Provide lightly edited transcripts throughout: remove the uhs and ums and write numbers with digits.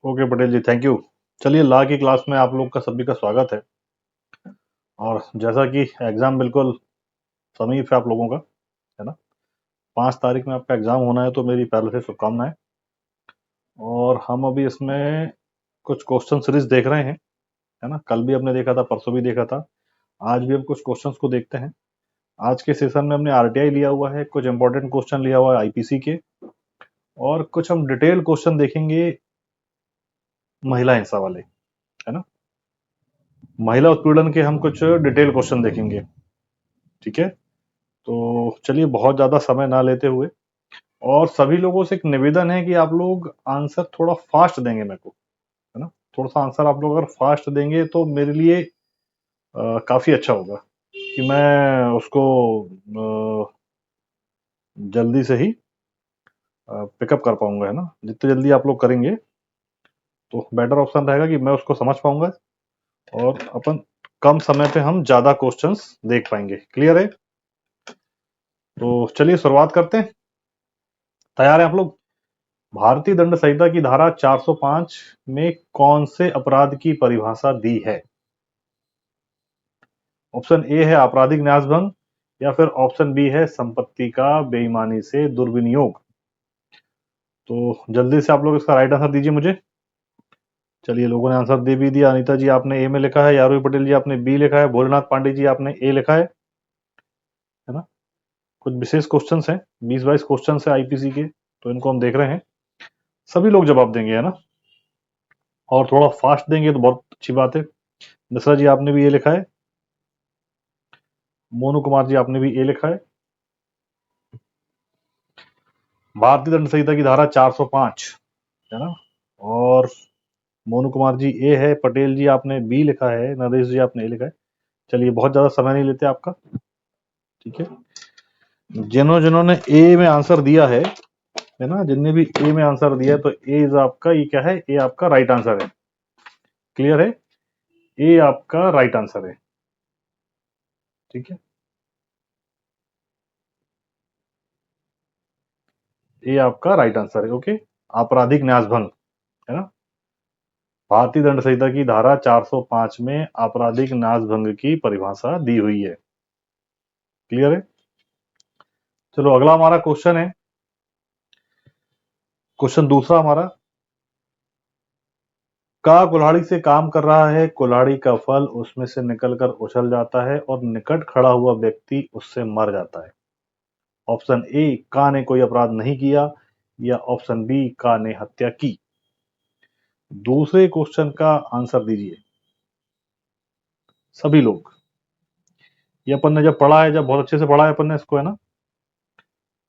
Okay Patel ji, thank you. चलिए, law की class में आप लोग का सभी का स्वागत है। और जैसा कि एग्ज़ाम बिल्कुल समीप है आप लोगों का, है ना? 5 तारीख में आपका एग्ज़ाम होना है, तो मेरी पहले से शुभकामनाएं। और हम अभी इसमें कुछ क्वेश्चन सीरीज देख रहे हैं, है ना? कल भी हमने देखा था, परसों भी देखा था। आज भी हम कुछ क्वेश्चंस को देखते हैं। आज के सेशन में हमने आरटीआई लिया हुआ है, कुछ इंपॉर्टेंट क्वेश्चन लिया हुआ है आईपीसी के, और कुछ हम डिटेल क्वेश्चन देखेंगे महिला हिंसा वाले, है ना? महिला उत्पीड़न के हम कुछ डिटेल क्वेश्चन देखेंगे। ठीक है, तो चलिए, बहुत ज़्यादा समय ना लेते हुए, और सभी लोगों से एक निवेदन है कि आप लोग आंसर थोड़ा फास्ट देंगे मेरे को, है ना? थोड़ा सा आंसर आप लोग अगर फास्ट देंगे तो मेरे लिए काफ़ी अच्छा होगा, कि मैं उसको जल्दी से ही पिकअप कर पाऊंगा, है ना? जितने जल्दी आप लोग करेंगे तो बेटर ऑप्शन रहेगा कि मैं उसको समझ पाऊंगा, और अपन कम समय पे हम ज़्यादा क्वेश्चंस देख पाएंगे। क्लियर है? तो चलिए शुरुआत करते हैं। तैयार है आप लोग? भारतीय दंड संहिता की धारा 405 में कौन से अपराध की परिभाषा दी है? ऑप्शन ए है आपराधिक न्यासभंग, या फिर ऑप्शन बी है संपत्ति का बेईमानी से दुर्विनियोग। तो जल्दी से आप लोग इसका राइट आंसर दीजिए मुझे। चलिए, लोगों ने आंसर दे भी दिया। अनीता जी आपने ए में लिखा है, यारूरी पटेल जी आपने बी लिखा है, भोलेनाथ पांडे जी आपने ए लिखा है ना? कुछ विशेष क्वेश्चन हैं, 20-22 क्वेश्चन है आईपीसी के, तो इनको हम देख रहे हैं। सभी लोग जवाब देंगे, है ना? और थोड़ा फास्ट देंगे तो बहुत अच्छी बात है। मिश्रा जी आपने भी ये लिखा है, मोनू कुमार जी आपने भी ए लिखा है। भारतीय दंड संहिता की धारा 405, है ना? और मोनू कुमार जी ए है, पटेल जी आपने बी लिखा है, नरेश जी आपने ए लिखा है। चलिए, बहुत ज्यादा समय नहीं लेते आपका। ठीक है, जिन्होंने ए में आंसर दिया है ना? जिनने भी ए में आंसर दिया है, तो ए इज आपका, ये क्या है? ए आपका राइट आंसर है। क्लियर है? ए आपका राइट आंसर है। ठीक है, ए आपका राइट आंसर है। ओके, आपराधिक न्यासभंग, है ना? भारतीय दंड संहिता की धारा 405 में आपराधिक नाशभंग की परिभाषा दी हुई है। क्लियर है? चलो, अगला हमारा क्वेश्चन है, क्वेश्चन दूसरा हमारा। का कुल्हाड़ी से काम कर रहा है, कुल्हाड़ी का फल उसमें से निकलकर उछल जाता है और निकट खड़ा हुआ व्यक्ति उससे मर जाता है। ऑप्शन ए, का ने कोई अपराध नहीं किया, या ऑप्शन बी, का ने हत्या की। दूसरे क्वेश्चन का आंसर दीजिए सभी लोग। ये अपन ने जब पढ़ा है, जब बहुत अच्छे से पढ़ा है अपन ने इसको, है ना?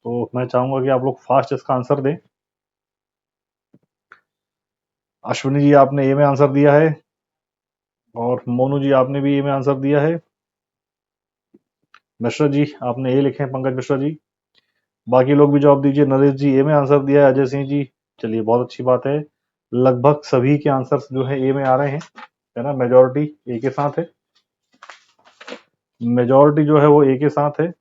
तो मैं चाहूंगा कि आप लोग फास्ट इसका आंसर दें। अश्विनी जी आपने ए में आंसर दिया है, और मोनू जी आपने भी ए में आंसर दिया है। मिश्रा जी आपने ए लिखे हैं, पंकज मिश्रा जी। बाकी लोग भी जवाब दीजिए। नरेश जी ए में आंसर दिया है, अजय सिंह जी। चलिए, बहुत अच्छी बात है। लगभग सभी के आंसर्स जो है ए में आ रहे हैं, है ना? मेजोरिटी ए के साथ है। मेजोरिटी जो है वो ए के साथ है।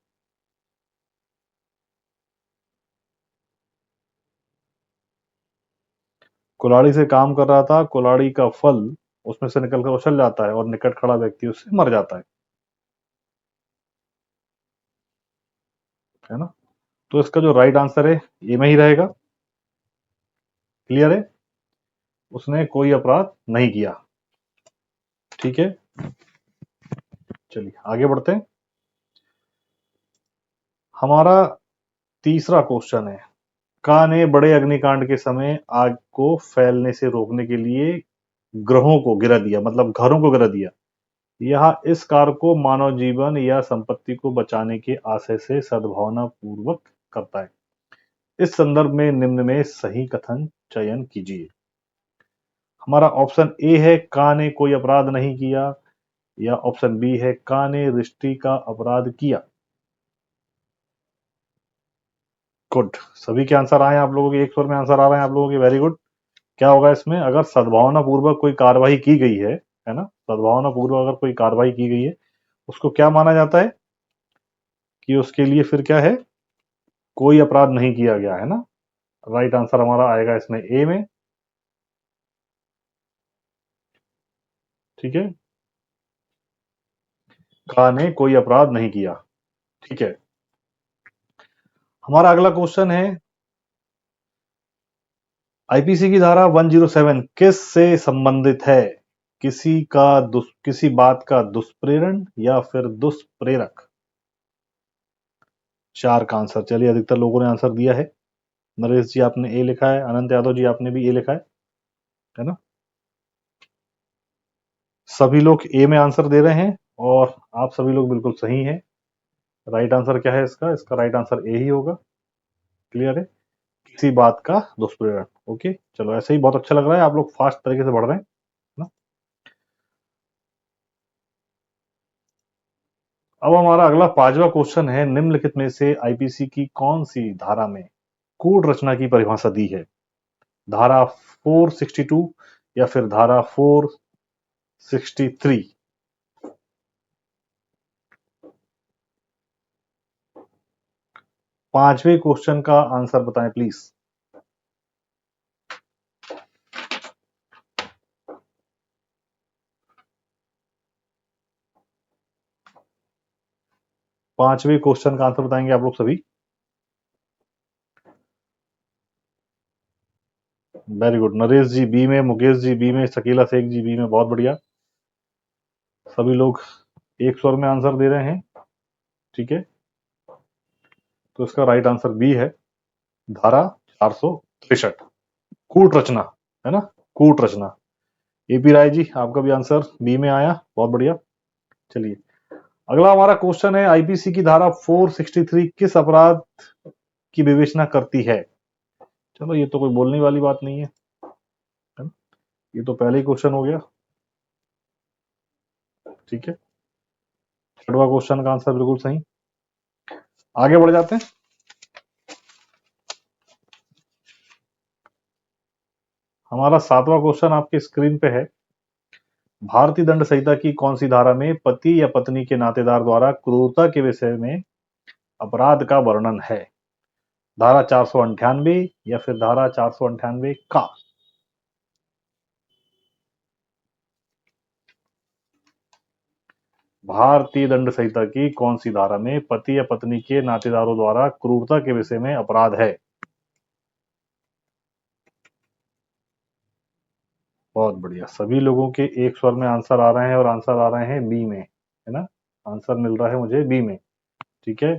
कुल्हाड़ी से काम कर रहा था, कुल्हाड़ी का फल उसमें से निकलकर उछल जाता है और निकट खड़ा व्यक्ति उससे मर जाता है ना? तो इसका जो राइट आंसर है ए में ही रहेगा। क्लियर है? उसने कोई अपराध नहीं किया। ठीक है, चलिए आगे बढ़ते हैं। हमारा तीसरा क्वेश्चन है, का ने बड़े अग्निकांड के समय आग को फैलने से रोकने के लिए ग्रहों को गिरा दिया, मतलब घरों को गिरा दिया। यह इस कार्य को मानव जीवन या संपत्ति को बचाने के आशय से सद्भावना पूर्वक करता है। इस संदर्भ में निम्न में सही कथन चयन कीजिए। हमारा ऑप्शन ए है, का ने कोई अपराध नहीं किया, या ऑप्शन बी है, का ने रिश्ती का अपराध किया। गुड, सभी के आंसर आए हैं आप लोगों के, एक स्वर में आंसर आ रहे हैं आप लोगों के। Very good. क्या होगा इसमें? अगर सद्भावना पूर्वक कोई कार्रवाई की गई है ना? सद्भावना पूर्वक अगर कोई कार्रवाई की गई है, उसको क्या माना जाता है? कि उसके लिए फिर क्या है? कोई अपराध नहीं किया गया, है ना? राइट आंसर हमारा आएगा इसमें ए में। ठीक है, का ने कोई अपराध नहीं किया। ठीक है, हमारा अगला क्वेश्चन है, आईपीसी की धारा 107 किस से संबंधित है? किसी बात का दुष्प्रेरण या फिर दुष्प्रेरक? 4 का आंसर। चलिए, अधिकतर लोगों ने आंसर दिया है। नरेश जी आपने ए लिखा है, अनंत यादव जी आपने भी ए लिखा है ना? सभी लोग ए में आंसर दे रहे हैं और आप सभी लोग बिल्कुल सही हैं। राइट आंसर क्या है इसका? इसका राइट आंसर ए ही होगा। क्लियर है? किसी बात का दुष्प्रेरण। ओके, चलो, ऐसे ही बहुत अच्छा लग रहा है, आप लोग फास्ट तरीके से बढ़ रहे हैं ना। अब हमारा अगला 5वां क्वेश्चन है, निम्नलिखित में से आईपीसी की कौन सी धारा में कूट रचना की परिभाषा दी है? धारा 462 या फिर धारा 463? 5वें क्वेश्चन का आंसर बताएं प्लीज। पांचवें क्वेश्चन का आंसर बताएंगे आप लोग सभी। Very good, Naresh ji B में, मुकेश जी बी में, शकीला शेख जी बी में, बहुत बढ़िया। सभी लोग एक स्वर में आंसर दे रहे हैं। ठीक है, तो इसका राइट आंसर बी है, धारा 463, कूट रचना, है ना, कूट रचना। एपी राय जी आपका भी आंसर बी में आया, बहुत बढ़िया। चलिए, अगला हमारा क्वेश्चन है, आईपीसी की धारा 463 किस अपराध की विवेचना करती है? चलो, ये तो कोई बोलने वाली बात नहीं है ना? ये तो पहले ही क्वेश्चन हो गया। ठीक है, 6वां क्वेश्चन का आंसर बिल्कुल सही। आगे बढ़ जाते हैं। हमारा 7वां क्वेश्चन आपकी स्क्रीन पे है, भारतीय दंड संहिता की कौन सी धारा में पति या पत्नी के नातेदार द्वारा क्रूरता के विषय में अपराध का वर्णन है? धारा 498 या फिर धारा 498 का? भारतीय दंड संहिता की कौन सी धारा में पति या पत्नी के नातेदारों द्वारा क्रूरता के विषय में अपराध है? बहुत बढ़िया, सभी लोगों के एक स्वर में आंसर आ रहे हैं और आंसर आ रहे हैं बी में, है ना? आंसर मिल रहा है मुझे बी में। ठीक है,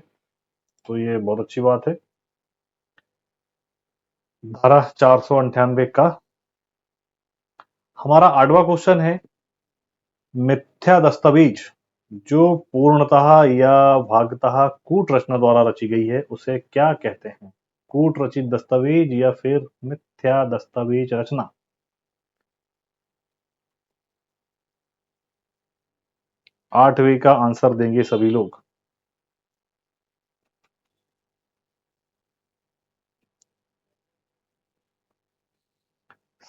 तो ये बहुत अच्छी बात है। धारा 498 का हमारा 8वां क्वेश्चन है, मिथ्या दस्तावेज जो पूर्णतः या भागतः कूट रचना द्वारा रची गई है उसे क्या कहते हैं? कूट रचित दस्तावेज या फिर मिथ्या दस्तावेज रचना? 8वें का आंसर देंगे सभी लोग।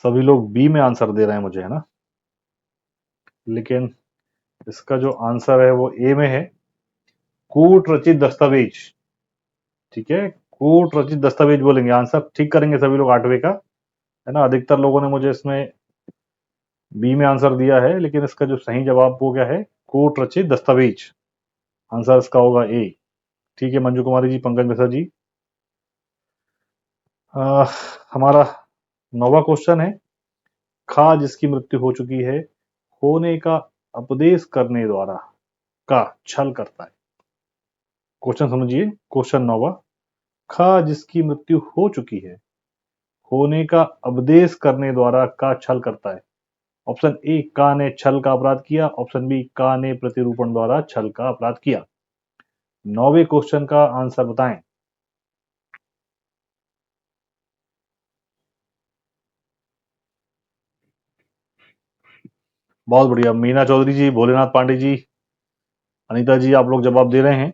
सभी लोग बी में आंसर दे रहे हैं मुझे, है ना? लेकिन इसका जो आंसर है वो ए में है, कूट रचित दस्तावेज। ठीक है, कूट रचित दस्तावेज बोलेंगे, आंसर ठीक करेंगे सभी लोग 8वें का, है ना? अधिकतर लोगों ने मुझे इसमें बी में आंसर दिया है, लेकिन इसका जो सही जवाब हो गया है कूट रचित दस्तावेज। आंसर इसका होगा ए। ठीक है, मंजू कुमारी जी, पंकज मिश्रा जी। आ, हमारा 9वां क्वेश्चन है, खा जिसकी मृत्यु हो चुकी है होने का उपदेश करने द्वारा का छल करता है? क्वेश्चन समझिए, क्वेश्चन 9वां, खा जिसकी मृत्यु हो चुकी है होने का उपदेश करने द्वारा का छल करता है? ऑप्शन ए, का ने छल का अपराध किया। ऑप्शन बी, का ने प्रतिरूपण द्वारा छल का अपराध किया। 9वें क्वेश्चन का आंसर बताएं। बहुत बढ़िया, मीना चौधरी जी, भोलेनाथ पांडे जी, अनीता जी, आप लोग जवाब दे रहे हैं।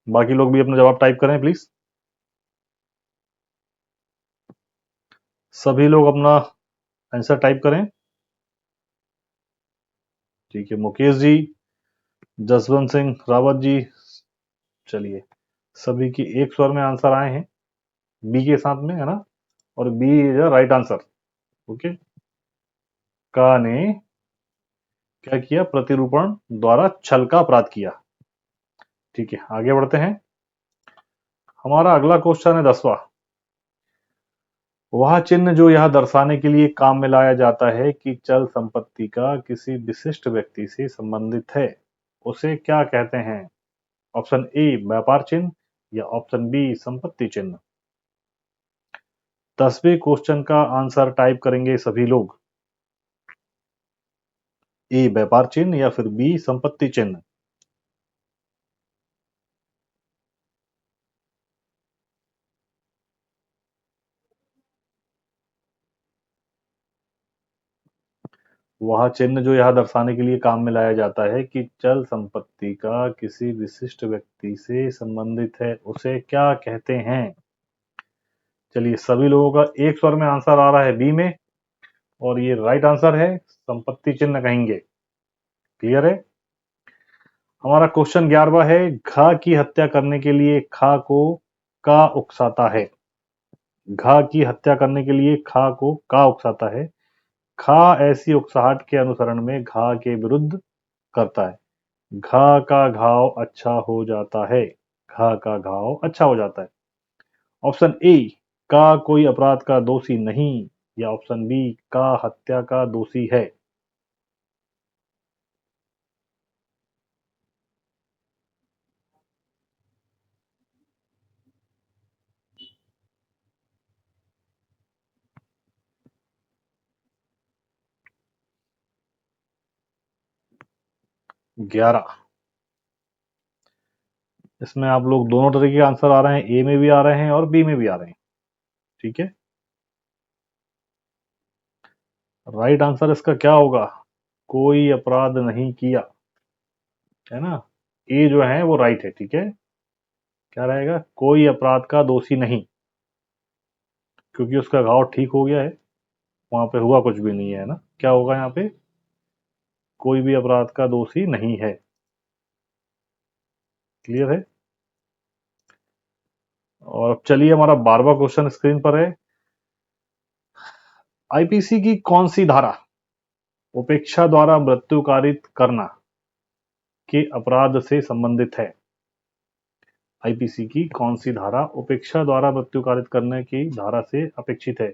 बाकी लोग भी अपना जवाब टाइप करें प्लीज। सभी लोग अपना आंसर टाइप करें। ठीक है, मुकेश जी, जसवंत सिंह रावत जी, चलिए, सभी की एक स्वर में आंसर आए हैं बी के साथ में, है ना? और B is right answer. Okay, का ने क्या किया? प्रतिरूपण द्वारा छल का अपराध किया। ठीक है, आगे बढ़ते हैं। हमारा अगला क्वेश्चन है 10वां। वह चिन्ह जो यह दर्शाने के लिए काम में लाया जाता है कि चल संपत्ति का किसी विशिष्ट व्यक्ति से संबंधित है, उसे क्या कहते हैं? ऑप्शन ए व्यापार चिन्ह या ऑप्शन बी संपत्ति चिन्ह। 10वें क्वेश्चन का आंसर टाइप करेंगे सभी लोग। ए व्यापार चिन्ह या फिर बी संपत्ति चिन्ह। वह चिन्ह जो यह दर्शाने के लिए काम में लाया जाता है कि चल संपत्ति का किसी विशिष्ट व्यक्ति से संबंधित है, उसे क्या कहते हैं? चलिए, सभी लोगों का एक स्वर में आंसर आ रहा है बी में, और ये राइट आंसर है, संपत्ति चिन्ह कहेंगे। क्लियर है? हमारा क्वेश्चन 11वां है। घा की हत्या करने के लिए खा को का उकसाता है। घा की हत्या करने के लिए खा को का उकसाता है। खा ऐसी उकसाहट के अनुसरण में घा के विरुद्ध करता है। घा का घाव अच्छा हो जाता है। घा का घाव अच्छा हो जाता है। ऑप्शन ए का कोई अपराध का दोषी नहीं, या ऑप्शन बी का हत्या का दोषी है। ग्यारह। इसमें आप लोग दोनों तरह के आंसर आ रहे हैं, ए में भी आ रहे हैं और बी में भी आ रहे हैं। ठीक है, राइट आंसर इसका क्या होगा? कोई अपराध नहीं किया, है ना। ए जो है वो राइट है। ठीक है, क्या रहेगा? कोई अपराध का दोषी नहीं, क्योंकि उसका घाव ठीक हो गया है, वहां पे हुआ कुछ भी नहीं है ना। क्या होगा यहाँ पे? कोई भी अपराध का दोषी नहीं है। क्लियर है? और अब चलिए, हमारा 12वां क्वेश्चन स्क्रीन पर है। आईपीसी की कौन सी धारा उपेक्षा द्वारा मृत्यु कारित करना के अपराध से संबंधित है? आईपीसी की कौन सी धारा उपेक्षा द्वारा मृत्यु कारित करने की धारा से अपेक्षित है?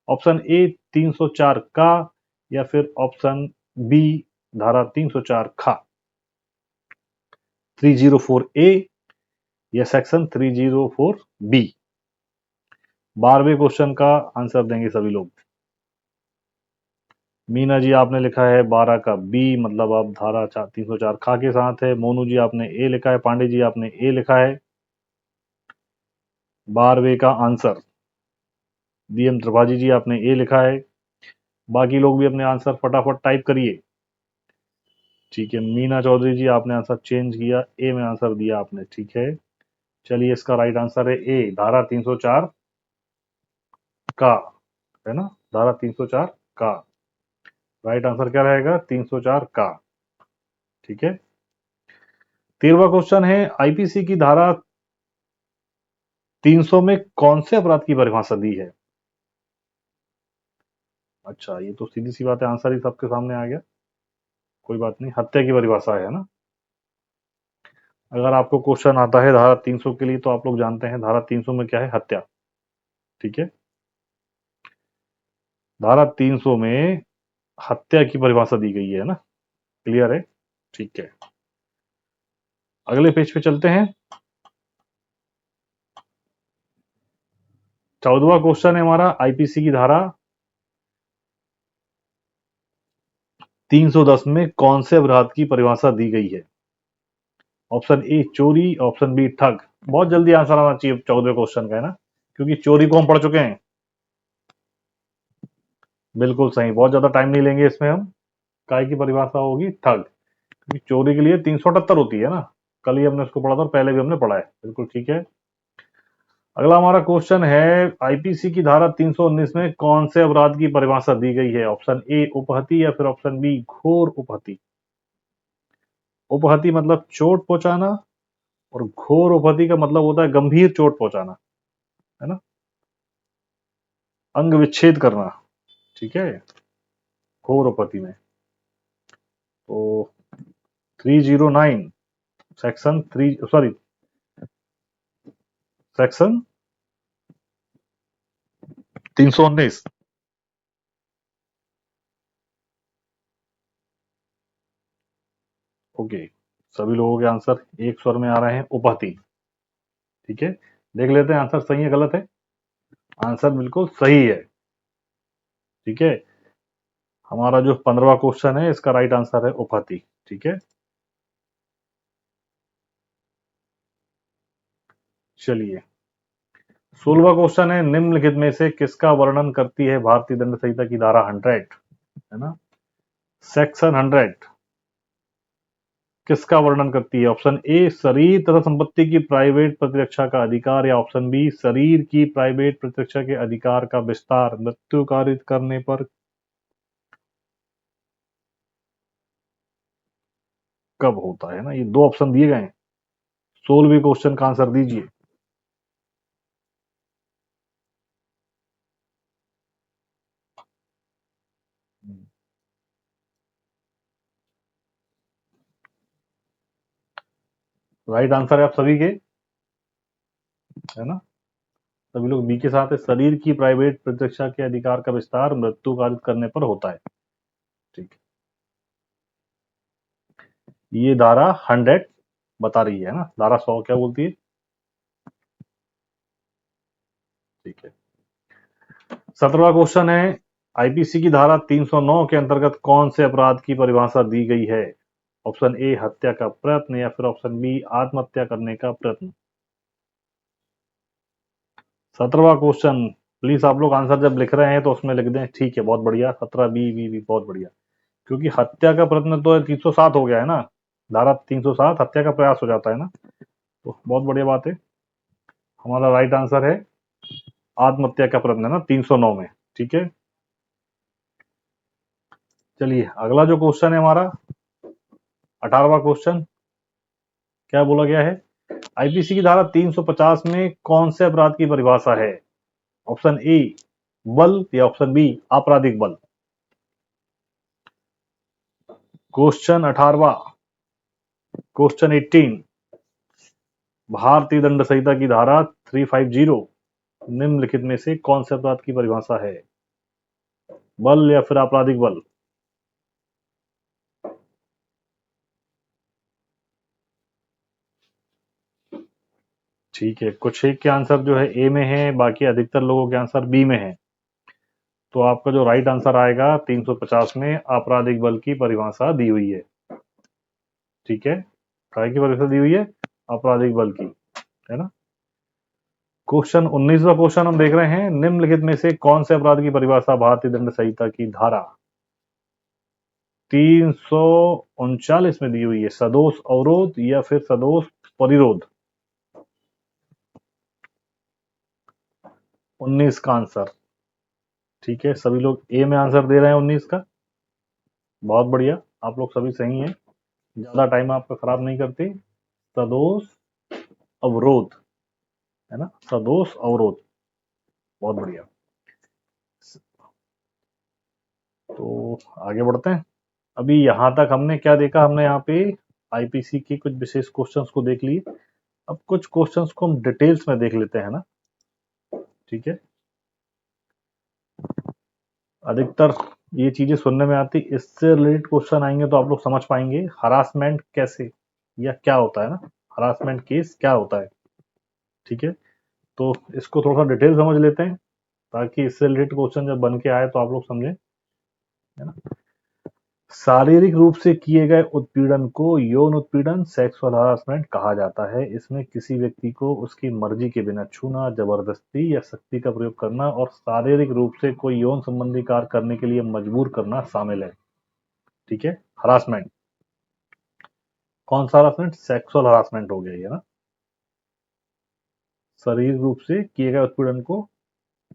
ऑप्शन ए 304 का, या फिर ऑप्शन बी धारा 304 खा, 304 ए, या सेक्शन 304 बी। 12वें क्वेश्चन का आंसर देंगे सभी लोग। मीना जी आपने लिखा है 12 का बी, मतलब आप धारा 304 खा के साथ है। मोनू जी आपने ए लिखा है। पांडे जी आपने ए लिखा है। 12वें का आंसर। डीएम त्रिपाठी जी आपने ए लिखा है। बाकी लोग भी अपने आंसर फटाफट टाइप करिए। ठीक है, मीना चौधरी जी आपने आंसर चेंज किया, ए में आंसर दिया आपने। ठीक है, चलिए, इसका राइट आंसर है ए धारा 304 का, है ना। धारा 304 का राइट आंसर क्या रहेगा? 304 का। ठीक है, 13वां क्वेश्चन है। आईपीसी की धारा 300 में कौन से अपराध की परिभाषा दी है? अच्छा, ये तो सीधी सी बात है, आंसर ही सबके सामने आ गया। कोई बात नहीं, हत्या की परिभाषा है ना। अगर आपको क्वेश्चन आता है धारा 300 के लिए, तो आप लोग जानते हैं धारा 300 में क्या है? हत्या। ठीक है, धारा 300 में हत्या की परिभाषा दी गई है ना। क्लियर है? ठीक है, अगले पेज पे चलते हैं। 14वां क्वेश्चन है हमारा। आईपीसी की धारा 310 में कौन से अपराध की परिभाषा दी गई है? ऑप्शन ए चोरी, ऑप्शन बी ठग। बहुत जल्दी आंसर आना चाहिए 14वें क्वेश्चन का, है ना, क्योंकि चोरी को हम पढ़ चुके हैं। बिल्कुल सही, बहुत ज्यादा टाइम नहीं लेंगे इसमें हम। काय की परिभाषा होगी ठग, क्योंकि चोरी के लिए 378 होती है ना। कल ही हमने उसको पढ़ा था और पहले भी हमने पढ़ा है। बिल्कुल ठीक है। अगला हमारा क्वेश्चन है। आईपीसी की धारा 319 में कौन से अपराध की परिभाषा दी गई है? ऑप्शन ए उपहति, या फिर ऑप्शन बी घोर उपहति। उपहति मतलब चोट पहुंचाना, और घोर उपहति का मतलब होता है गंभीर चोट पहुंचाना, है ना, अंग विच्छेद करना। ठीक है, घोर उपहति में। तो 309 सेक्शन 3 सॉरी सेक्शन 319। ओके, सभी लोगों के आंसर एक स्वर में आ रहे हैं, उपहती। ठीक है, देख लेते हैं आंसर सही है गलत है। आंसर बिल्कुल सही है। ठीक है, हमारा जो 15वां क्वेश्चन है इसका राइट आंसर है उपहती। ठीक है, चलिए 16वां क्वेश्चन है, निम्नलिखित में से किसका वर्णन करती है भारतीय दंड संहिता की धारा 100, है ना, सेक्शन 100 किसका वर्णन करती है? ऑप्शन ए शरीर तथा संपत्ति की प्राइवेट प्रतिरक्षा का अधिकार, या ऑप्शन बी शरीर की प्राइवेट प्रतिरक्षा के अधिकार का विस्तार मृत्यु कारित करने पर कब होता है ना। ये दो ऑप्शन दिए गए हैं। 16वें क्वेश्चन का आंसर दीजिए। राइट आंसर है आप सभी के, है ना, सभी लोग बी के साथ है। शरीर की प्राइवेट प्रतिरक्षा के अधिकार का विस्तार मृत्यु कारित करने पर होता है। ठीक है, ये धारा 100 बता रही है ना, धारा 100 क्या बोलती है। ठीक है, 17वां क्वेश्चन है, आईपीसी की धारा 309 के अंतर्गत कौन से अपराध की परिभाषा दी गई है? ऑप्शन ए हत्या का प्रयत्न, या फिर ऑप्शन बी आत्महत्या करने का प्रयत्न। 17वां क्वेश्चन, प्लीज आप लोग आंसर जब लिख रहे हैं तो उसमें लिख दें। ठीक है, बहुत बढ़िया, 17 बी बहुत बढ़िया। क्योंकि हत्या का प्रयत्न तो 307 हो गया है ना, धारा 307 हत्या का प्रयास हो जाता है ना, तो बहुत बढ़िया बात है। हमारा राइट आंसर है आत्महत्या का प्रयत्न, है ना, 309 में। ठीक है, चलिए अगला जो क्वेश्चन है हमारा 18वां क्वेश्चन, क्या बोला गया है? आईपीसी की धारा 350 में कौन से अपराध की परिभाषा है? ऑप्शन ए बल, या ऑप्शन बी आपराधिक बल। क्वेश्चन 18वां, क्वेश्चन 18, भारतीय दंड संहिता की धारा 350 निम्नलिखित में से कौन से अपराध की परिभाषा है? बल या फिर आपराधिक बल। ठीक है, कुछ एक के आंसर जो है ए में है, बाकी अधिकतर लोगों के आंसर बी में है। तो आपका जो राइट आंसर आएगा 350 में आपराधिक बल की परिभाषा दी हुई है। ठीक है, काय की परिभाषा दी हुई है? आपराधिक बल की, है ना। क्वेश्चन 19वां क्वेश्चन हम देख रहे हैं, निम्नलिखित में से कौन से अपराध की परिभाषा भारतीय दंड संहिता की धारा 339 में दी हुई है? सदोष अवरोध या फिर सदोष परिरोध। 19 का आंसर। ठीक है, सभी लोग ए में आंसर दे रहे हैं 19 का, बहुत बढ़िया, आप लोग सभी सही हैं, ज्यादा टाइम आपका खराब नहीं करते। सदोष अवरोध, है ना, सदोष अवरोध, बहुत बढ़िया। तो आगे बढ़ते हैं। अभी यहां तक हमने क्या देखा? हमने यहाँ पे आईपीसी के कुछ विशेष क्वेश्चंस को देख लिए। अब कुछ क्वेश्चंस को हम डिटेल्स में देख लेते हैं ना। ठीक है, अधिकतर ये चीजें सुनने में आती, इससे रिलेटेड क्वेश्चन आएंगे तो आप लोग समझ पाएंगे हरासमेंट कैसे या क्या होता है ना, हरासमेंट केस क्या होता है। ठीक है, तो इसको थोड़ा सा डिटेल समझ लेते हैं, ताकि इससे रिलेटेड क्वेश्चन जब बन के आए तो आप लोग समझें, है ना। शारीरिक रूप से किए गए उत्पीड़न को यौन उत्पीड़न, सेक्सुअल हरासमेंट कहा जाता है। इसमें किसी व्यक्ति को उसकी मर्जी के बिना छूना, जबरदस्ती या शक्ति का प्रयोग करना और शारीरिक रूप से कोई यौन संबंधी कार्य करने के लिए मजबूर करना शामिल है। ठीक है, हरासमेंट, कौन सा हरासमेंट? सेक्सुअल हरासमेंट हो गया ये ना, शारीरिक रूप से किए गए उत्पीड़न को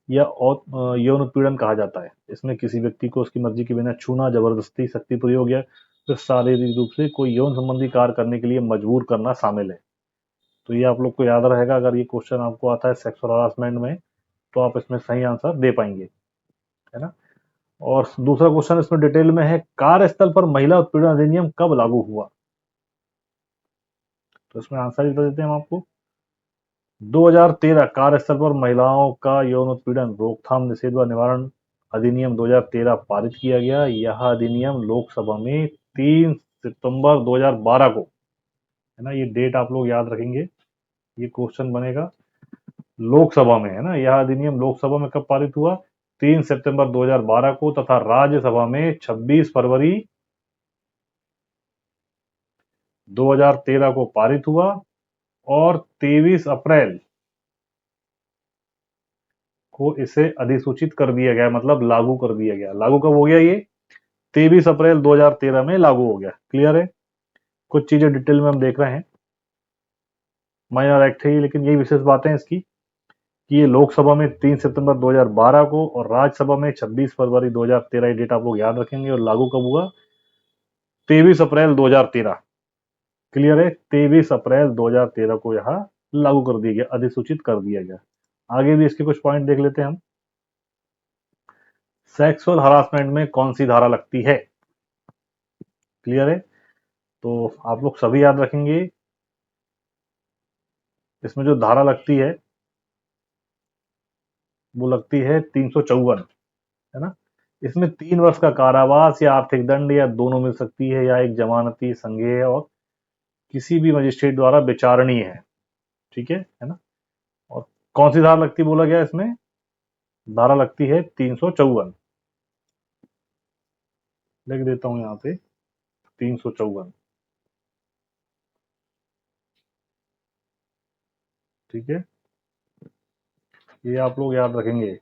या यौन उत्पीड़न कहा जाता है। इसमें किसी व्यक्ति को उसकी मर्जी के बिना छूना, जबरदस्ती, शक्ति प्रयोग या फिर शारीरिक रूप से कोई यौन संबंधी कार्य करने के लिए मजबूर करना शामिल है। तो ये आप लोग को याद रहेगा, अगर ये क्वेश्चन आपको आता है सेक्सुअल हरासमेंट में, तो आप इसमें सही आंसर दे पाएंगे, है ना। और दूसरा क्वेश्चन इसमें डिटेल में है, कार्यस्थल पर महिला उत्पीड़न अधिनियम कब लागू हुआ? तो इसमें आंसर ही बता देते हैं हम आपको। 2013 कार्यस्थल पर महिलाओं का यौन उत्पीड़न रोकथाम निषेध व निवारण अधिनियम 2013 पारित किया गया। यह अधिनियम लोकसभा में 3 सितंबर 2012 को, है ना, ये डेट आप लोग याद रखेंगे, ये क्वेश्चन बनेगा। लोकसभा में, है ना, यह अधिनियम लोकसभा में कब पारित हुआ? 3 सितंबर 2012 को, तथा राज्यसभा में 26 फरवरी 2013 को पारित हुआ और 23 अप्रैल को इसे अधिसूचित कर दिया गया, मतलब लागू कर दिया गया। लागू कब हो गया ये? 23 अप्रैल 2013 में लागू हो गया। क्लियर है? कुछ चीजें डिटेल में हम देख रहे हैं, माइनर एक्ट है ये, लेकिन यही विशेष बातें हैं इसकी कि ये लोकसभा में 3 सितंबर 2012 को और राज्यसभा में 26 फरवरी 2013, ये डेट आप लोग याद रखेंगे। और लागू कब हुआ? 23 अप्रैल 2013। क्लियर है? 23 अप्रैल 2013 को यह लागू कर दिया गया, अधिसूचित कर दिया गया। आगे भी इसके कुछ पॉइंट देख लेते हैं हम। सेक्सुअल हरासमेंट में कौन सी धारा लगती है? क्लियर है? तो आप लोग सभी याद रखेंगे, इसमें जो धारा लगती है वो लगती है 354, है ना। इसमें 3 वर्ष का कारावास या आर्थिक दंड या दोनों मिल सकती है, या एक जमानती संज्ञेय और किसी भी मजिस्ट्रेट द्वारा विचारणीय है। ठीक है ना। और कौन सी धारा लगती बोला गया इसमें? धारा लगती है 354। लिख देता हूं यहां पे 354। ठीक है, ये आप लोग याद रखेंगे,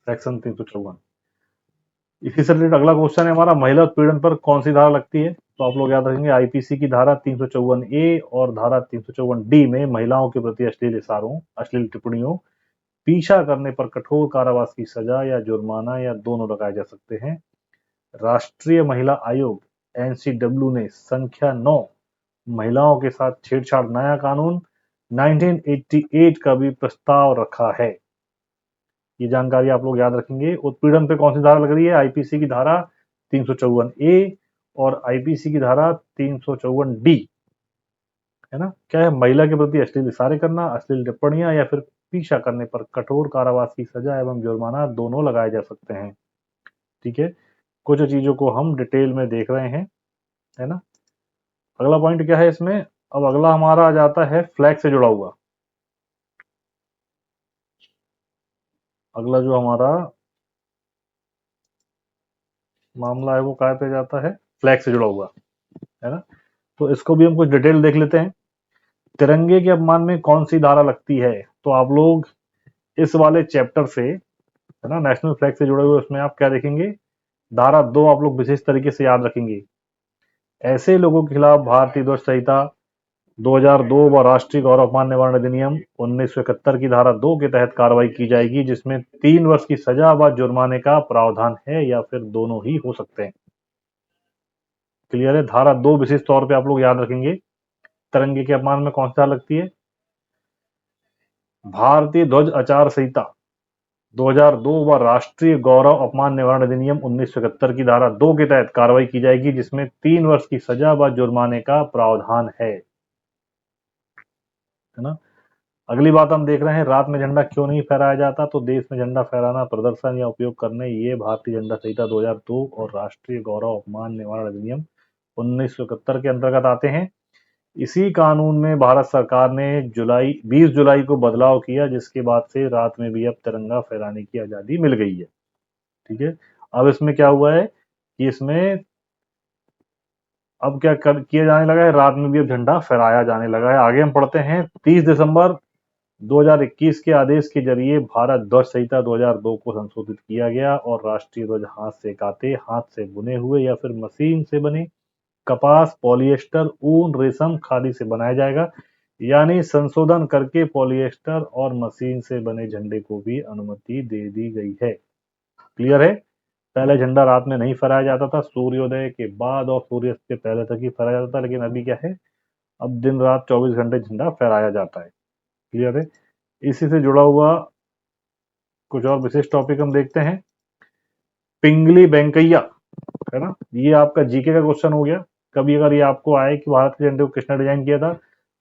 सेक्शन 354। इसी से रिलेटेड अगला क्वेश्चन है हमारा, महिला उत्पीड़न पर कौन सी धारा लगती है? तो आप लोग याद रखेंगे, आईपीसी की धारा 354A और धारा 354D में महिलाओं के प्रति अश्लील इशारों, अश्लील टिप्पणियों, पीछा करने पर कठोर कारावास की सजा या जुर्माना या दोनों लगाए जा सकते हैं। राष्ट्रीय महिला आयोग एनसीडब्ल्यू ने संख्या 9 महिलाओं के साथ छेड़छाड़ नया कानून 1988 का भी प्रस्ताव रखा है। ये जानकारी आप लोग याद रखेंगे। उत्पीड़न पे कौन सी धारा लग रही है? आईपीसी की धारा 354A और आईपीसी की धारा 354D, है ना। क्या है? महिला के प्रति अश्लील इशारे करना, अश्लील टिप्पणियां या फिर पीछा करने पर कठोर कारावास की सजा एवं जुर्माना दोनों लगाए जा सकते हैं। ठीक है, कुछ चीजों को हम डिटेल में देख रहे हैं, है ना। अगला पॉइंट क्या है इसमें? अब अगला हमारा आ जाता है फ्लैग से जुड़ा हुआ। अगला जो हमारा मामला है वो काय पे जाता है? फ्लैग से जुड़ा हुआ, है ना। तो इसको भी हम कुछ डिटेल देख लेते हैं। तिरंगे के अपमान में कौन सी धारा लगती है? तो आप लोग इस वाले चैप्टर से, है ना, नेशनल फ्लैग से जुड़े हुए, उसमें आप क्या देखेंगे? धारा 2 आप लोग विशेष तरीके से याद रखेंगे। ऐसे लोगों के खिलाफ भारतीय ध्वज संहिता 2002 व राष्ट्रीय गौरव अपमान निवारण अधिनियम 1971 की धारा 2 के तहत कार्रवाई की जाएगी, जिसमें 3 वर्ष की सजा व जुर्माने का प्रावधान है, या फिर दोनों ही हो सकते हैं। क्लियर है? धारा 2 विशेष तौर पे आप लोग याद रखेंगे। तिरंगे के अपमान में कौन सी धारा लगती है? भारतीय ध्वज आचार संहिता 2002 व राष्ट्रीय गौरव अपमान निवारण अधिनियम 1971 की धारा 2 के तहत कार्रवाई की जाएगी, जिसमें 3 वर्ष की सजा व जुर्माने का प्रावधान है ना। अगली बात हम देख रहे हैं, रात में झंडा क्यों नहीं फहराया जाता? तो देश में झंडा फहराना, प्रदर्शन या उपयोग करने, ये भारतीय झंडा संहिता 2002 और राष्ट्रीय गौरव अपमान निवारण अधिनियम 1971 के अंतर्गत आते हैं। इसी कानून में भारत सरकार ने 20 जुलाई को बदलाव किया, जिसके बाद से रात में भी अब तिरंगा फहराने की आजादी मिल गई है। ठीक है, अब इसमें क्या हुआ है कि इसमें अब क्या किया जाने लगा है, रात में भी अब झंडा फहराया जाने लगा है। आगे हम पढ़ते हैं, 30 दिसंबर 2021 के आदेश के जरिए भारत ध्वज संहिता 2002 को संशोधित किया गया और राष्ट्रीय ध्वज हाथ से काते, हाथ से बुने हुए या फिर मशीन से बने कपास, पॉलिएस्टर, ऊन, रेशम, खादी से बनाया जाएगा। यानी संशोधन करके पॉलिएस्टर और मशीन से बने झंडे को भी अनुमति दे दी गई है। क्लियर है? पहले झंडा रात में नहीं फहराया जाता था, सूर्योदय के बाद और सूर्यास्त के पहले तक ही फहराया जाता था, लेकिन अभी क्या है, अब दिन रात 24 घंटे झंडा फहराया जाता है। क्लियर है? इसी से जुड़ा हुआ कुछ और विशेष टॉपिक हम देखते हैं। पिंगली वेंकैया, है ना, ये आपका जीके का क्वेश्चन हो गया। कभी अगर ये आपको आए कि भारत के झंडे को किसने डिजाइन किया था,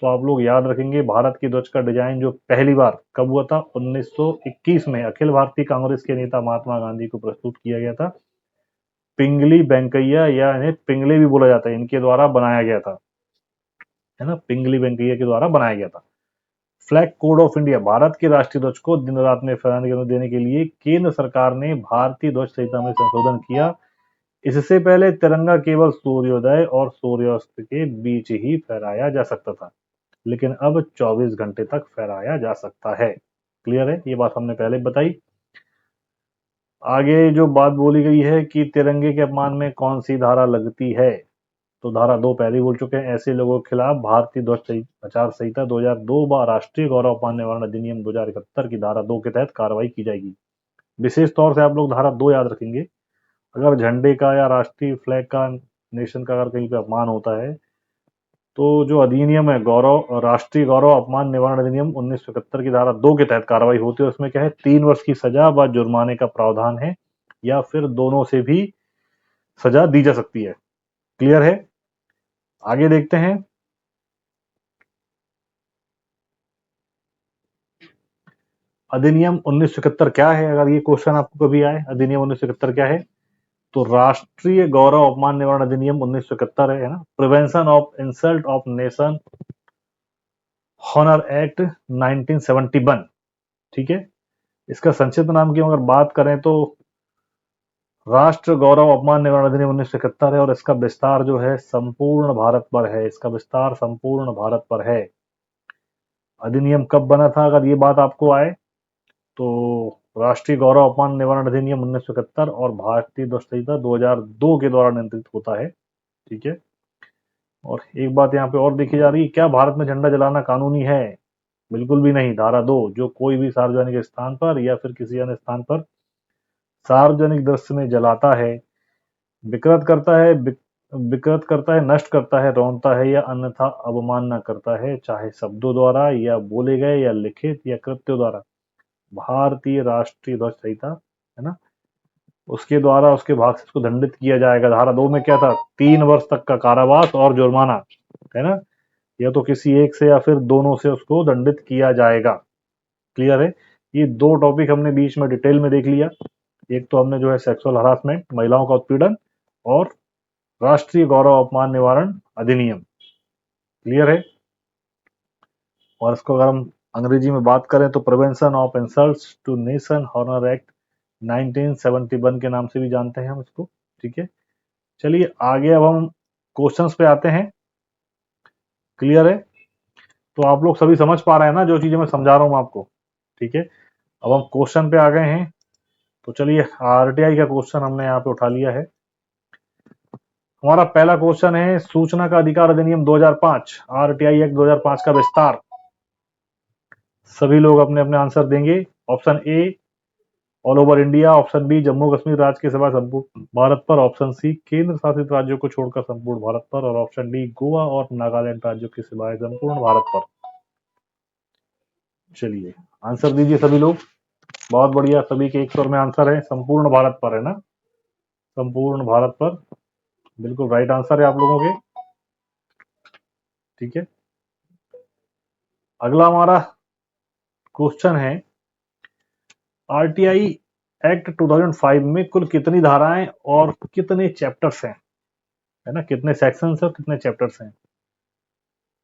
तो आप लोग याद रखेंगे भारत की ध्वज का डिजाइन जो पहली बार कब हुआ था, 1921 में अखिल भारतीय कांग्रेस के नेता महात्मा गांधी को प्रस्तुत किया गया था। पिंगली वेंकैया या इन्हें पिंगले भी बोला जाता है, इनके द्वारा बनाया गया था, है ना, पिंगली वेंकैया के द्वारा बनाया गया था। Flag code of India, Bharat के राष्ट्रीय ध्वज को दिन रात में फहराने की अनुमति देने के लिए केंद्र सरकार ने भारतीय ध्वज संहिता में संशोधन किया। इससे पहले तिरंगा केवल सूर्योदय और सूर्यास्त के बीच ही फहराया जा सकता था, लेकिन अब 24 घंटे तक फहराया जा सकता है। क्लियर है, ये बात हमने पहले बताई। आगे जो बात बोली गई है कि तिरंगे के अपमान में कौन सी धारा लगती है, तो धारा 2 पहले ही बोल चुके हैं, ऐसे लोगों के खिलाफ भारतीय ध्वज आचार संहिता 2002 व राष्ट्रीय गौरव अपमान निवारण अधिनियम 2071 की धारा 2 के तहत कार्रवाई की जाएगी। विशेष तौर से आप लोग धारा 2 याद रखेंगे। अगर झंडे का या राष्ट्रीय फ्लैग का, नेशन का अगर कहीं पे अपमान होता है, तो जो अधिनियम है गौरव, राष्ट्रीय गौरव अपमान निवारण अधिनियम 1971 की धारा 2 के तहत कार्रवाई होती है। उसमें क्या है, 3 वर्ष की सजा व जुर्माने का प्रावधान है, या फिर दोनों से भी सजा दी जा सकती है। क्लियर है, आगे देखते हैं। अधिनियम 1971 क्या है, अगर ये क्वेश्चन आपको कभी आए, अधिनियम 1971 क्या है, तो राष्ट्रीय गौरव अपमान निवारण अधिनियम 1971 है ना। Prevention of insult of nation honour act 1971, ठीक है। इसका संक्षिप्त नाम की अगर बात करें तो राष्ट्र गौरव अपमान निवारण अधिनियम 1971 है, और इसका विस्तार जो है संपूर्ण भारत पर है, इसका विस्तार संपूर्ण भारत पर है। अधिनियम कब बना था, अगर ये बात आपको आए, तो राष्ट्रीय गौरव अपमान निवारण अधिनियम 1971 और भारतीय ध्वज संहिता 2002 के द्वारा नियंत्रित होता है, ठीक है। और एक बात यहाँ पे और देखी जा रही है, क्या भारत में झंडा जलाना कानूनी है? बिल्कुल भी नहीं। धारा 2, जो कोई भी सार्वजनिक स्थान पर या फिर किसी अन्य स्थान पर सार्वजनिक दृश्य में जलाता है, विकृत करता है, नष्ट करता है, रौंदता है या अन्यथा अवमानना करता है, चाहे शब्दों द्वारा या बोले गए या लिखित या कृत्यों द्वारा, भारतीय राष्ट्रीय ध्वज संहिता, है ना, उसके द्वारा उसके भाग से उसको दंडित किया जाएगा। धारा 2 में क्या था, 3 वर्ष तक का कारावास और जुर्माना, है ना, या तो किसी एक से या फिर दोनों से उसको दंडित किया जाएगा। क्लियर है, ये 2 टॉपिक हमने बीच में डिटेल में देख लिया। एक तो हमने जो है सेक्सुअल हरासमेंट, महिलाओं का उत्पीड़न, और राष्ट्रीय गौरव अपमान निवारण अधिनियम। क्लियर है, और इसको अगर हम अंग्रेजी में बात करें तो prevention of insults to nation honour act 1971 के नाम से भी जानते हैं हम इसको, ठीक है। चलिए आगे अब हम क्वेश्चंस पे आते हैं। क्लियर है, तो आप लोग सभी समझ पा रहे हैं ना जो चीजें मैं समझा रहा हूं आपको, ठीक है। अब हम क्वेश्चन पे आ गए हैं, तो चलिए आरटीआई का क्वेश्चन हमने यहाँ पे उठा लिया है। हमारा पहला क्वेश्चन है, सूचना का अधिकार अधिनियम 2005, आरटीआई एक्ट 2005 का विस्तार। सभी लोग अपने अपने आंसर देंगे। Option A all over India, option B Jammu Kashmir राज्य के सिवाय संपूर्ण भारत पर, ऑप्शन सी केंद्र शासित राज्यों को छोड़कर संपूर्ण भारत पर, और ऑप्शन डी गोवा और नागालैंड राज्यों के सिवाय संपूर्ण भारत पर। चलिए आंसर दीजिए सभी लोग। बहुत बढ़िया, सभी के एक स्वर में आंसर है, संपूर्ण भारत पर, है ना, संपूर्ण भारत पर, बिल्कुल राइट आंसर है आप लोगों के, ठीक है। अगला हमारा क्वेश्चन है, आरटीआई एक्ट 2005 में कुल कितनी धाराएं और कितने चैप्टर्स हैं, है ना, कितने सेक्शंस और कितने चैप्टर्स हैं।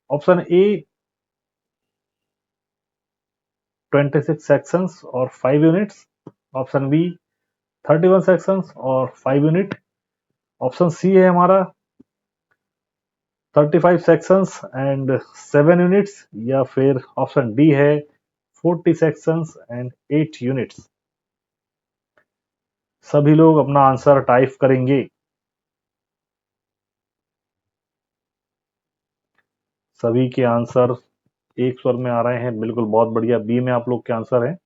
ऑप्शन ए 26 सेक्शंस और 5 यूनिट्स, ऑप्शन बी 31 सेक्शंस और 5 यूनिट, ऑप्शन सी है हमारा 35 सेक्शंस एंड 7 यूनिट्स, या फिर ऑप्शन डी है 40 सेक्शंस एंड 8 यूनिट्स। सभी लोग अपना आंसर टाइप करेंगे। सभी के आंसर एक स्वर में आ रहे हैं, बिल्कुल बहुत बढ़िया। बी में आप लोग के आंसर है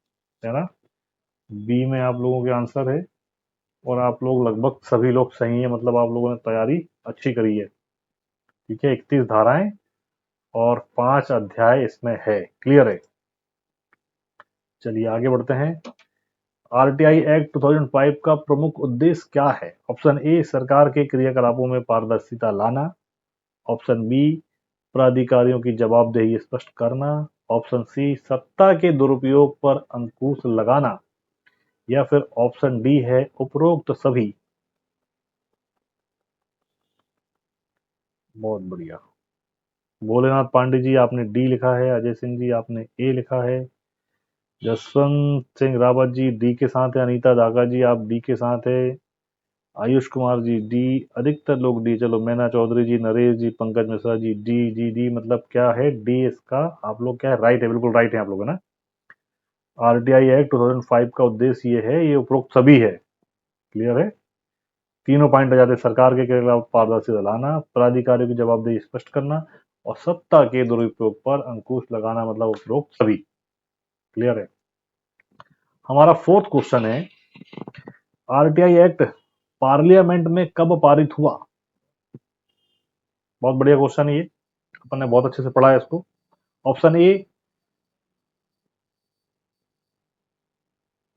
ना, बी में आप लोगों के आंसर है, और आप लोग लगभग सभी लोग सही है, मतलब आप लोगों ने तैयारी अच्छी करी है, ठीक है। 31 धाराएं और 5 अध्याय इसमें है। क्लियर है, चलिए आगे बढ़ते हैं। आरटीआई एक्ट 2005 का प्रमुख उद्देश्य क्या है? ऑप्शन ए सरकार के क्रियाकलापों में पारदर्शिता लाना, ऑप्शन बी प्राधिकारियों की जवाबदेही स्पष्ट करना, ऑप्शन सी सत्ता के दुरुपयोग पर अंकुश लगाना, या फिर ऑप्शन डी है उपरोक्त सभी। बहुत बढ़िया। भोलेनाथ पांडे जी आपने डी लिखा है, अजय सिंह जी आपने ए लिखा है, जसवंत सिंह रावत जी डी के साथ है, अनीता दागा जी आप डी के साथ है, आयुष कुमार जी डी, अधिकतर लोग डी। चलो मैना चौधरी जी, नरेश जी, पंकज मिश्रा जी डी। जी डी मतलब क्या है? डी इसका आप लोग क्या है? राइट है, बिल्कुल राइट है आप लोग, है ना। आरटीआई एक्ट 2005 का उद्देश्य ये है, ये उपरोक्त सभी है। क्लियर है? तीनों पॉइंट आ जाते हैं, सरकार के खिलाफ पारदर्शिता लाना, प्राधिकारियों की जवाबदेही स्पष्ट करना, और सत्ता के दुरुपयोग पर अंकुश लगाना, मतलब उपरोक्त सभी। क्लियर है? हमारा फोर्थ क्वेश्चन है, आरटीआई एक्ट पार्लियामेंट में कब पारित हुआ? बहुत बढ़िया क्वेश्चन है ये, अपन ने बहुत अच्छे से पढ़ा है इसको। ऑप्शन ए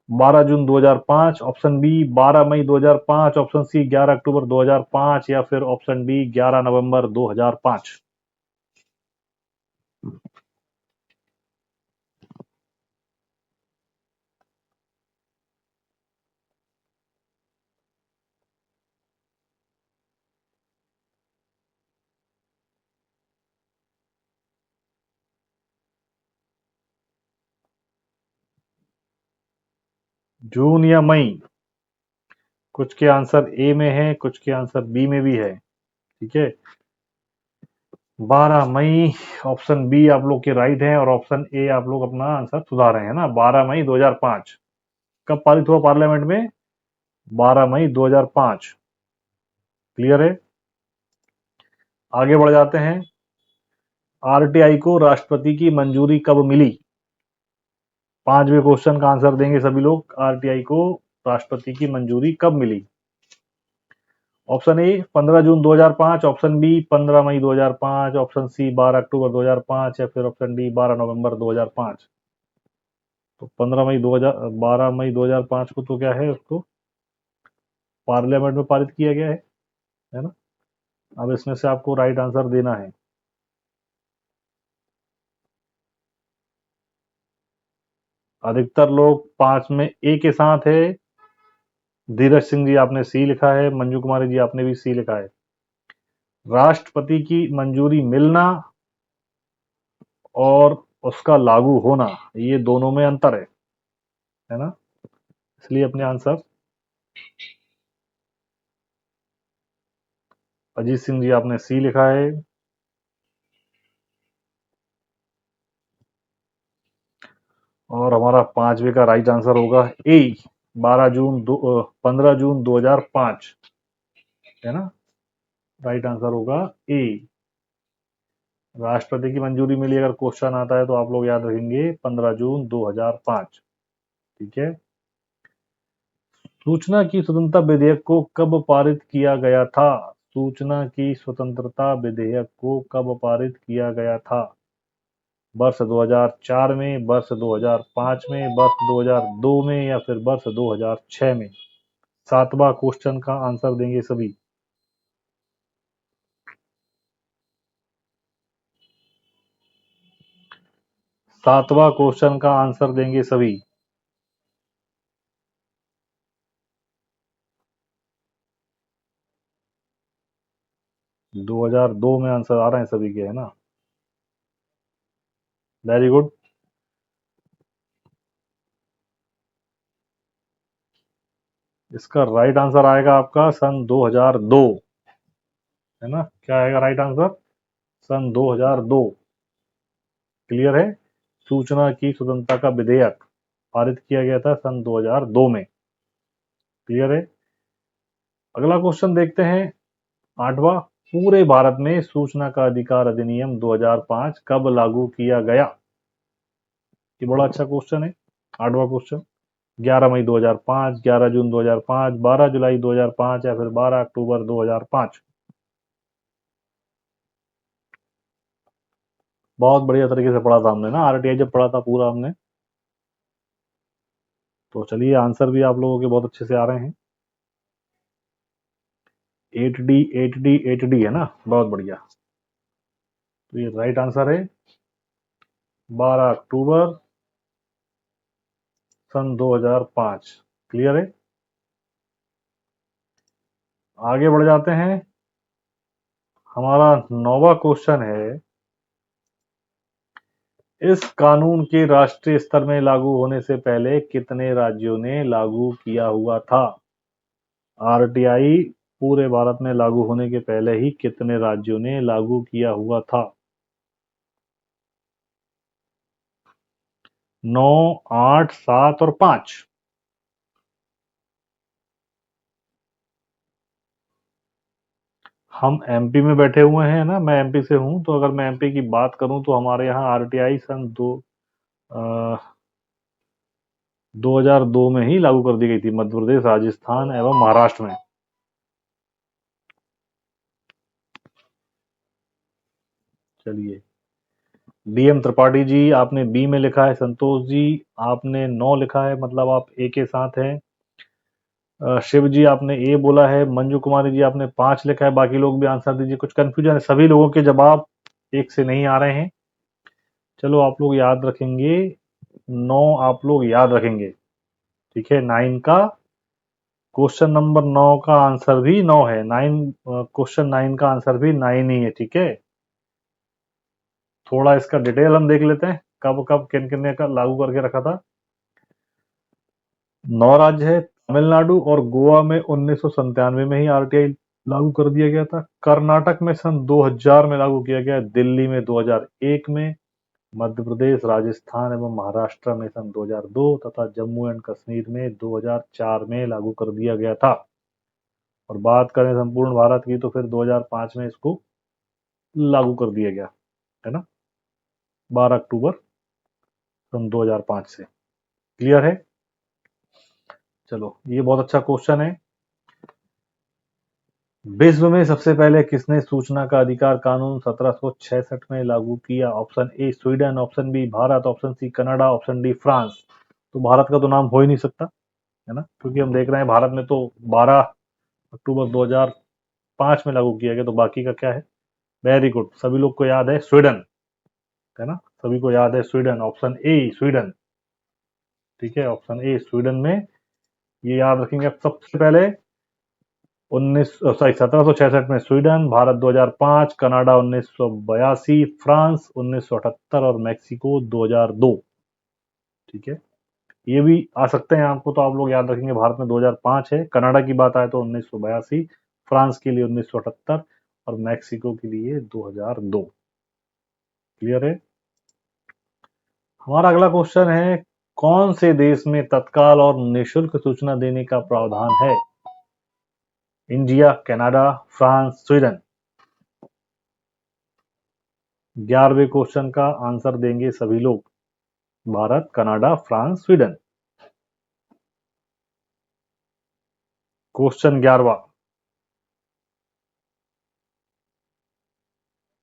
12 जून 2005, ऑप्शन बी 12 मई 2005, ऑप्शन सी 11 अक्टूबर 2005, या फिर ऑप्शन डी 11 नवंबर 2005। जून या मई? कुछ के आंसर ए में है, कुछ के आंसर बी में भी है। ठीक है, 12 मई ऑप्शन बी आप लोग के राइट है, और ऑप्शन ए आप लोग अपना आंसर सुधार रहे हैं ना। 12 मई 2005 कब पारित हुआ पार्लियामेंट में? 12 मई 2005। क्लियर है? आगे बढ़ जाते हैं। आरटीआई को राष्ट्रपति की मंजूरी कब मिली? पांचवें क्वेश्चन का आंसर देंगे सभी लोग। आरटीआई को राष्ट्रपति की मंजूरी कब मिली? ऑप्शन ए 15 जून 2005, ऑप्शन बी 15 मई 2005, ऑप्शन सी 12 अक्टूबर 2005, या फिर ऑप्शन डी 12 नवंबर 2005। तो 15 मई 2000 12 मई 2005 को तो क्या है, उसको पार्लियामेंट में पारित किया गया है ना। अब इसमें से आपको राइट आंसर देना है। अधिकतर लोग पांच में ए के साथ है। धीरज सिंह जी आपने सी लिखा है, मंजू कुमारी जी आपने भी सी लिखा है। राष्ट्रपति की मंजूरी मिलना और उसका लागू होना, ये दोनों में अंतर है ना। इसलिए अपने आंसर, अजीत सिंह जी आपने सी लिखा है, और हमारा पांचवे का राइट आंसर होगा ए 15 जून 2005, है ना। राइट आंसर होगा ए। राष्ट्रपति की मंजूरी मिली अगर क्वेश्चन आता है तो आप लोग याद रखेंगे 15 जून 2005। ठीक है। सूचना की स्वतंत्रता विधेयक को कब पारित किया गया था? सूचना की स्वतंत्रता विधेयक को कब पारित किया गया था? वर्ष 2004 में, वर्ष 2005 में, वर्ष 2002 में, या फिर वर्ष 2006 में? सातवां क्वेश्चन का आंसर देंगे सभी। सातवां क्वेश्चन का आंसर देंगे सभी। 2002 में आंसर आ रहे हैं सभी के, है ना। Very good. इसका राइट आंसर आएगा आपका सन 2002, है ना। क्या आएगा राइट आंसर? सन 2002। क्लियर है? सूचना की स्वतंत्रता का विधेयक पारित किया गया था सन 2002 में। क्लियर है? अगला क्वेश्चन देखते हैं, आठवां। पूरे भारत में सूचना का अधिकार अधिनियम 2005 कब लागू किया गया? ये बड़ा अच्छा क्वेश्चन है। आठवां क्वेश्चन, 11 मई 2005, 11 जून 2005, 12 जुलाई 2005, या फिर 12 अक्टूबर 2005। बहुत बढ़िया तरीके से पढ़ा था हमने ना, आरटीआई जब पढ़ा था पूरा हमने, तो चलिए आंसर भी आप लोगों के बहुत अच्छे से आ रहे हैं। 8D 8D 8D है ना, बहुत बढ़िया। तो ये राइट आंसर है 12 अक्टूबर सन 2005। क्लियर है। आगे बढ़ जाते हैं। हमारा 9वां क्वेश्चन है, इस कानून के राष्ट्रीय स्तर में लागू होने से पहले कितने राज्यों ने लागू किया हुआ था? आरटीआई पूरे भारत में लागू होने के पहले ही कितने राज्यों ने लागू किया हुआ था? 9, 8, 7 और 5। हम एमपी में बैठे हुए हैं ना, मैं एमपी से हूं, तो अगर मैं एमपी की बात करूं तो हमारे यहाँ आरटीआई सन 2002 में ही लागू कर दी गई थी, मध्य प्रदेश, राजस्थान एवं महाराष्ट्र में। चलिए, डीएम त्रिपाठी जी आपने बी में लिखा है, संतोष जी आपने 9 लिखा है, मतलब आप ए के साथ हैं। शिव जी आपने ए बोला है, मंजू कुमारी जी आपने 5 लिखा है, बाकी लोग भी आंसर दीजिए, कुछ कंफ्यूजन है, सभी लोगों के जवाब एक से नहीं आ रहे हैं। चलो आप लोग याद रखेंगे, 9 आप लोग याद रखेंगे, ठीक है। 9 का क्वेश्चन नंबर 9 का आंसर भी 9 है, 9 क्वेश्चन 9 का आंसर भी 9 ही है, ठीक है। थोड़ा इसका डिटेल हम देख लेते हैं, कब कब किन किन ने का लागू करके रखा था। 9 राज्य है, तमिलनाडु और गोवा में 1997 में ही आरटीआई लागू कर दिया गया था। कर्नाटक में सन 2000 में लागू किया गया, दिल्ली में 2001 में, मध्य प्रदेश, राजस्थान एवं महाराष्ट्र में सन 2002 तथा जम्मू एंड कश्मीर में 2004 में लागू कर दिया गया था। और बात करें संपूर्ण भारत की तो फिर 2005 में इसको लागू कर दिया गया, है ना, 12 अक्टूबर सन 2005 से। क्लियर है। चलो, ये बहुत अच्छा क्वेश्चन है। विश्व में सबसे पहले किसने सूचना का अधिकार कानून 1766 में लागू किया? Option A Sweden, option B Bharat, option C Canada, option D France. तो भारत का तो नाम हो ही नहीं सकता, है ना, क्योंकि हम देख रहे हैं भारत में तो 12 अक्टूबर 2005 में लागू किया गया, तो बाकी का क्या है? वेरी गुड, सभी लोग को याद है स्वीडन, है ना, सभी को याद है स्वीडन, ऑप्शन ए स्वीडन, ठीक है, ऑप्शन ए स्वीडन में। ये याद रखेंगे आप, सबसे पहले 1766 में स्वीडन, भारत 2005, कनाडा 1982, फ्रांस 1978 और मैक्सिको 2002, ठीक है। ये भी आ सकते हैं आपको, तो आप लोग याद रखेंगे भारत में 2005 है, कनाडा की बात आए तो 1982, फ्रांस के लिए 1978 और मैक्सिको के लिए 2002। क्लियर है। हमारा अगला क्वेश्चन है, कौन से देश में तत्काल और निशुल्क सूचना देने का प्रावधान है? India, Canada, France, Sweden. 11वें क्वेश्चन का आंसर देंगे सभी लोग, Bharat, Canada, France, Sweden. Question 11वां,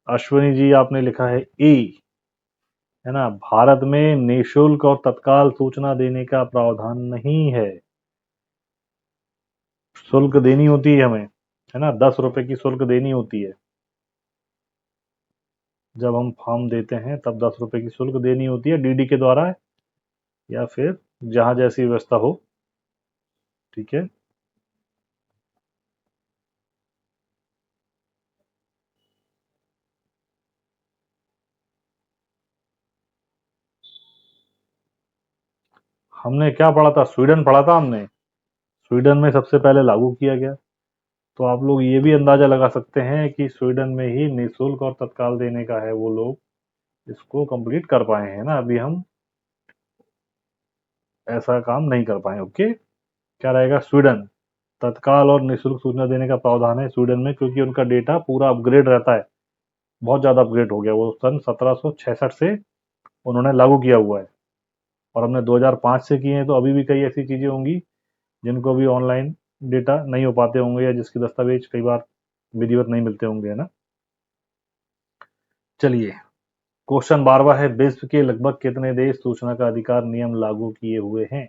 अश्विनी जी आपने लिखा है ए, है ना, भारत में निशुल्क और तत्काल सूचना देने का प्रावधान नहीं है। शुल्क देनी होती है हमें, है ना, 10 रुपए की शुल्क देनी होती है, जब हम फॉर्म देते हैं तब 10 रुपए की शुल्क देनी होती है, डीडी के द्वारा या फिर जहां जैसी व्यवस्था हो, ठीक है। हमने क्या पढ़ा था? स्वीडन पढ़ा था हमने, स्वीडन में सबसे पहले लागू किया गया। तो आप लोग ये भी अंदाजा लगा सकते हैं कि स्वीडन में ही निःशुल्क और तत्काल देने का है, वो लोग इसको कंप्लीट कर पाए हैं ना, अभी हम ऐसा काम नहीं कर पाए। ओके, क्या रहेगा? स्वीडन, तत्काल और निःशुल्क सूचना देने का प्रावधान है स्वीडन में, क्योंकि उनका डेटा पूरा अपग्रेड रहता है, बहुत ज्यादा अपग्रेड हो गया, वो सन 1766 से उन्होंने लागू किया हुआ है, और हमने 2005 से किए हैं, तो अभी भी कई ऐसी चीजें होंगी जिनको भी ऑनलाइन डेटा नहीं हो पाते होंगे, या जिसके दस्तावेज कई बार विधिवत नहीं मिलते होंगे, है ना। चलिए, क्वेश्चन 12वां है, विश्व के लगभग कितने देश सूचना का अधिकार नियम लागू किए हुए हैं?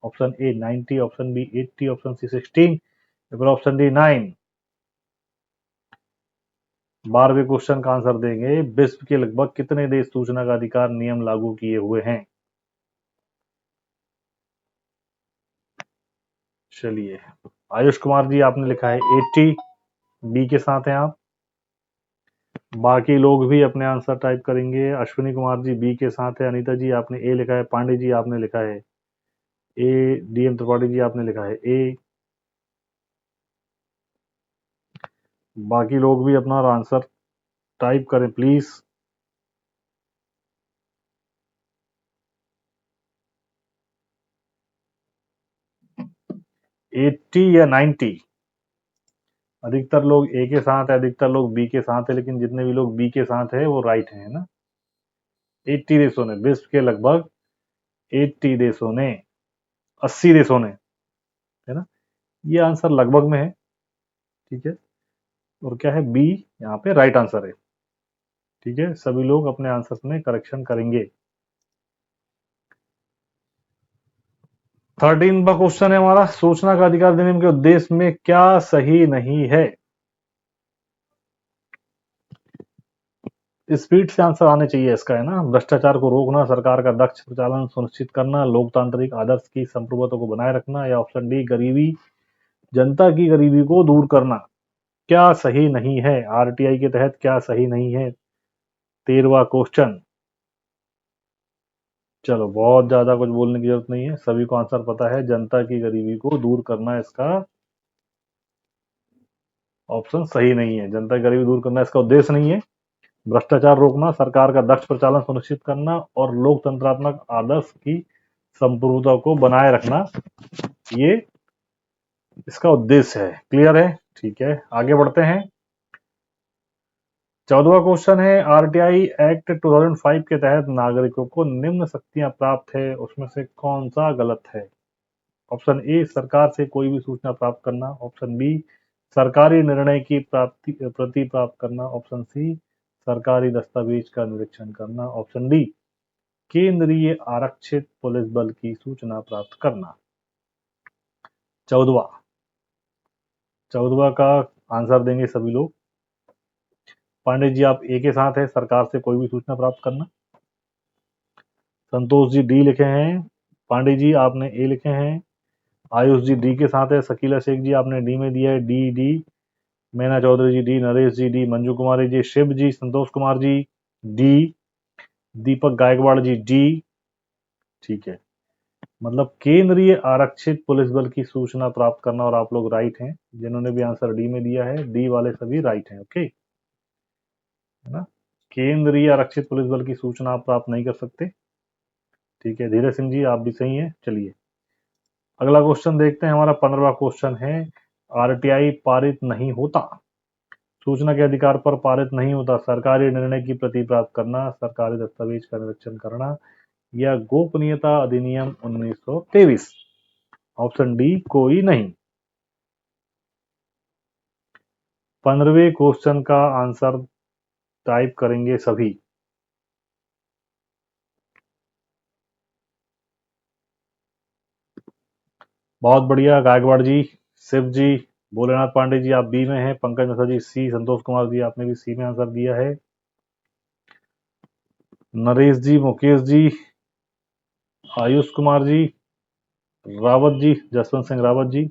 Option A 90, option B 80, option C 16 या फिर ऑप्शन डी 9। 12वें क्वेश्चन का आंसर देंगे, विश्व के लगभग कितने देश सूचना का अधिकार नियम लागू किए हुए हैं? चलिए, आयुष कुमार जी आपने लिखा है 80, बी के साथ हैं आप। बाकी लोग भी अपने आंसर टाइप करेंगे। अश्विनी कुमार जी बी के साथ है, अनीता जी आपने ए लिखा है, पांडे जी आपने लिखा है ए, डीएम त्रिपाठी जी आपने लिखा है ए। बाकी लोग भी अपना आंसर टाइप करें प्लीज। 80 या 90? अधिकतर लोग ए के साथ है, अधिकतर लोग बी के साथ है, लेकिन जितने भी लोग बी के साथ है वो राइट है ना। 80 देशों ने, विश्व के लगभग 80 देशों ने, 80 देशों ने, है ना। ये आंसर लगभग में है, ठीक है। और क्या है, बी यहाँ पे राइट आंसर है, ठीक है। सभी लोग अपने आंसर में करेक्शन करेंगे। 13वां क्वेश्चन है हमारा, सूचना का अधिकार देने के उद्देश्य में क्या सही नहीं है? स्पीड से आंसर आने चाहिए इसका, है ना। भ्रष्टाचार को रोकना, सरकार का दक्ष प्रचालन सुनिश्चित करना, लोकतांत्रिक आदर्श की संप्रभुता को बनाए रखना, या ऑप्शन डी गरीबी, जनता की गरीबी को दूर करना। क्या सही नहीं है आरटीआई के तहत, क्या सही नहीं है? 13वां क्वेश्चन। चलो, बहुत ज्यादा कुछ बोलने की जरूरत नहीं है, सभी को आंसर पता है, जनता की गरीबी को दूर करना इसका ऑप्शन सही नहीं है। जनता की गरीबी दूर करना इसका उद्देश्य नहीं है। भ्रष्टाचार रोकना, सरकार का दक्ष प्रचालन सुनिश्चित करना और लोकतंत्रात्मक आदर्श की संप्रभुता को बनाए रखना, ये इसका उद्देश्य है। क्लियर है? ठीक है, आगे बढ़ते हैं। 14वां क्वेश्चन है, आरटीआई एक्ट 2005 के तहत नागरिकों को निम्न शक्तियां प्राप्त है, उसमें से कौन सा गलत है? ऑप्शन ए सरकार से कोई भी सूचना प्राप्त करना, ऑप्शन बी सरकारी निर्णय की प्रति प्राप्त करना, ऑप्शन सी सरकारी दस्तावेज का निरीक्षण करना, ऑप्शन डी केंद्रीय आरक्षित पुलिस बल की सूचना प्राप्त करना। 14वां, 14वां का आंसर देंगे सभी लोग। पांडे जी आप ए के साथ है, सरकार से कोई भी सूचना प्राप्त करना। संतोष जी डी लिखे हैं, पांडे जी आपने ए लिखे हैं। आयुष जी डी के साथ है, शकीला शेख जी आपने डी में दिया है D D. Maina Chaudhary ji D, Naresh ji D, Manju Kumari ji, Shiv ji, Santosh Kumar ji D, Deepak Gaikwad ji D. ठीक है, मतलब केंद्रीय आरक्षित पुलिस बल की सूचना प्राप्त करना, और आप लोग राइट हैं। जिन्होंने भी आंसर डी में दिया है, डी वाले सभी राइट हैं। ओके, है ना। केंद्रीय आरक्षित पुलिस बल की सूचना आप प्राप्त नहीं कर सकते। ठीक है, धीरज सिंह जी आप भी सही हैं। चलिए अगला क्वेश्चन देखते हैं, हमारा 15वां क्वेश्चन है, आरटीआई पारित नहीं होता, सूचना के अधिकार पर पारित नहीं होता, सरकारी निर्णय की प्रति प्राप्त करना, सरकारी दस्तावेज का निरीक्षण करना, या गोपनीयता अधिनियम 1923। ऑप्शन डी कोई नहीं। 15वें क्वेश्चन का आंसर टाइप करेंगे सभी। बहुत बढ़िया, गायकवाड़ जी, शिव जी, भोलेनाथ पांडे जी आप बी में हैं, पंकज मिश्रा जी सी, संतोष कुमार जी आपने भी सी में आंसर दिया है। नरेश जी, मुकेश जी, आयुष कुमार जी, रावत जी, जसवंत सिंह रावत जी,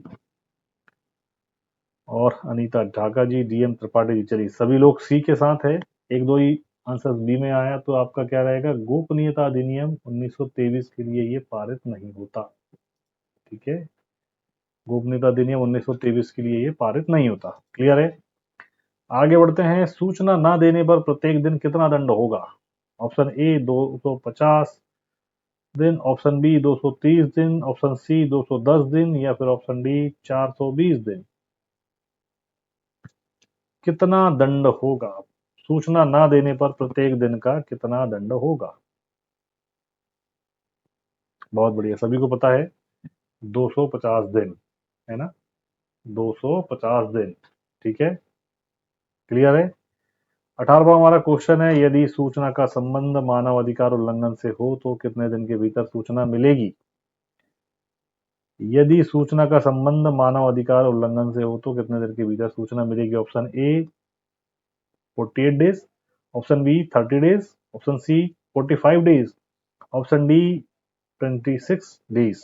और अनीता ढाका जी, डीएम त्रिपाठी जी। चलिए सभी लोग सी के साथ है, एक दो ही आंसर बी में आया, तो आपका क्या रहेगा, गोपनीयता अधिनियम 1923 के लिए ये पारित नहीं होता। ठीक है, गोपनीयता अधिनियम 1923 के लिए ये पारित नहीं होता। क्लियर है? आगे बढ़ते हैं, सूचना ना देने पर प्रत्येक दिन कितना दंड होगा? ऑप्शन ए 250 दिन, ऑप्शन बी 230 दिन, ऑप्शन सी 210 दिन, या फिर ऑप्शन डी 420 दिन। कितना दंड होगा? सूचना ना देने पर प्रत्येक दिन का कितना दंड होगा? बहुत बढ़िया, सभी को पता है 250 दिन, है ना। 250 दिन, ठीक है, क्लियर है। 18वां हमारा क्वेश्चन है, यदि सूचना का संबंध मानव अधिकार उल्लंघन से हो तो कितने दिन के भीतर सूचना मिलेगी? यदि सूचना का संबंध मानव अधिकार उल्लंघन से हो तो कितने देर के भीतर सूचना मिलेगी? Option A 48 days, option B 30 days, option C 45 days, option D 26 days.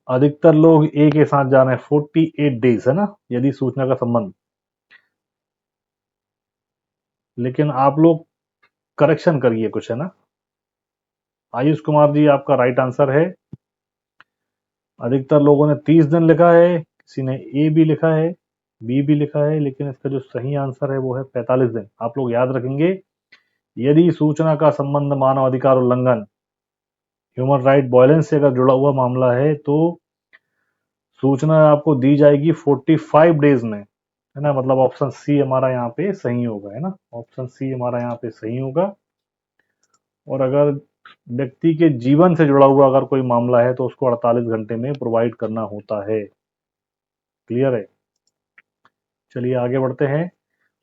अधिकतर लोग ए के साथ जा रहे हैं, 48 डेज है ना, यदि सूचना का संबंध। लेकिन आप लोग करेक्शन करिए कुछ, है ना। आयुष कुमार जी, आपका राइट आंसर है। अधिकतर लोगों ने 30 दिन लिखा है, किसी ने ए भी लिखा है, बी भी लिखा है, लेकिन इसका जो सही आंसर है वो है 45 दिन। आप लोग याद रखेंगे, यदि सूचना का संबंध मानव अधिकार उल्लंघन, ह्यूमन राइट वायलेंस से अगर जुड़ा हुआ मामला है तो सूचना आपको दी जाएगी 45 डेज में, है ना। मतलब ऑप्शन सी हमारा यहाँ पे सही होगा, है ना। ऑप्शन सी हमारा यहाँ पे सही होगा। और अगर व्यक्ति के जीवन से जुड़ा हुआ अगर कोई मामला है तो उसको 48 घंटे में प्रोवाइड करना होता है। क्लियर है। चलिए आगे बढ़ते हैं।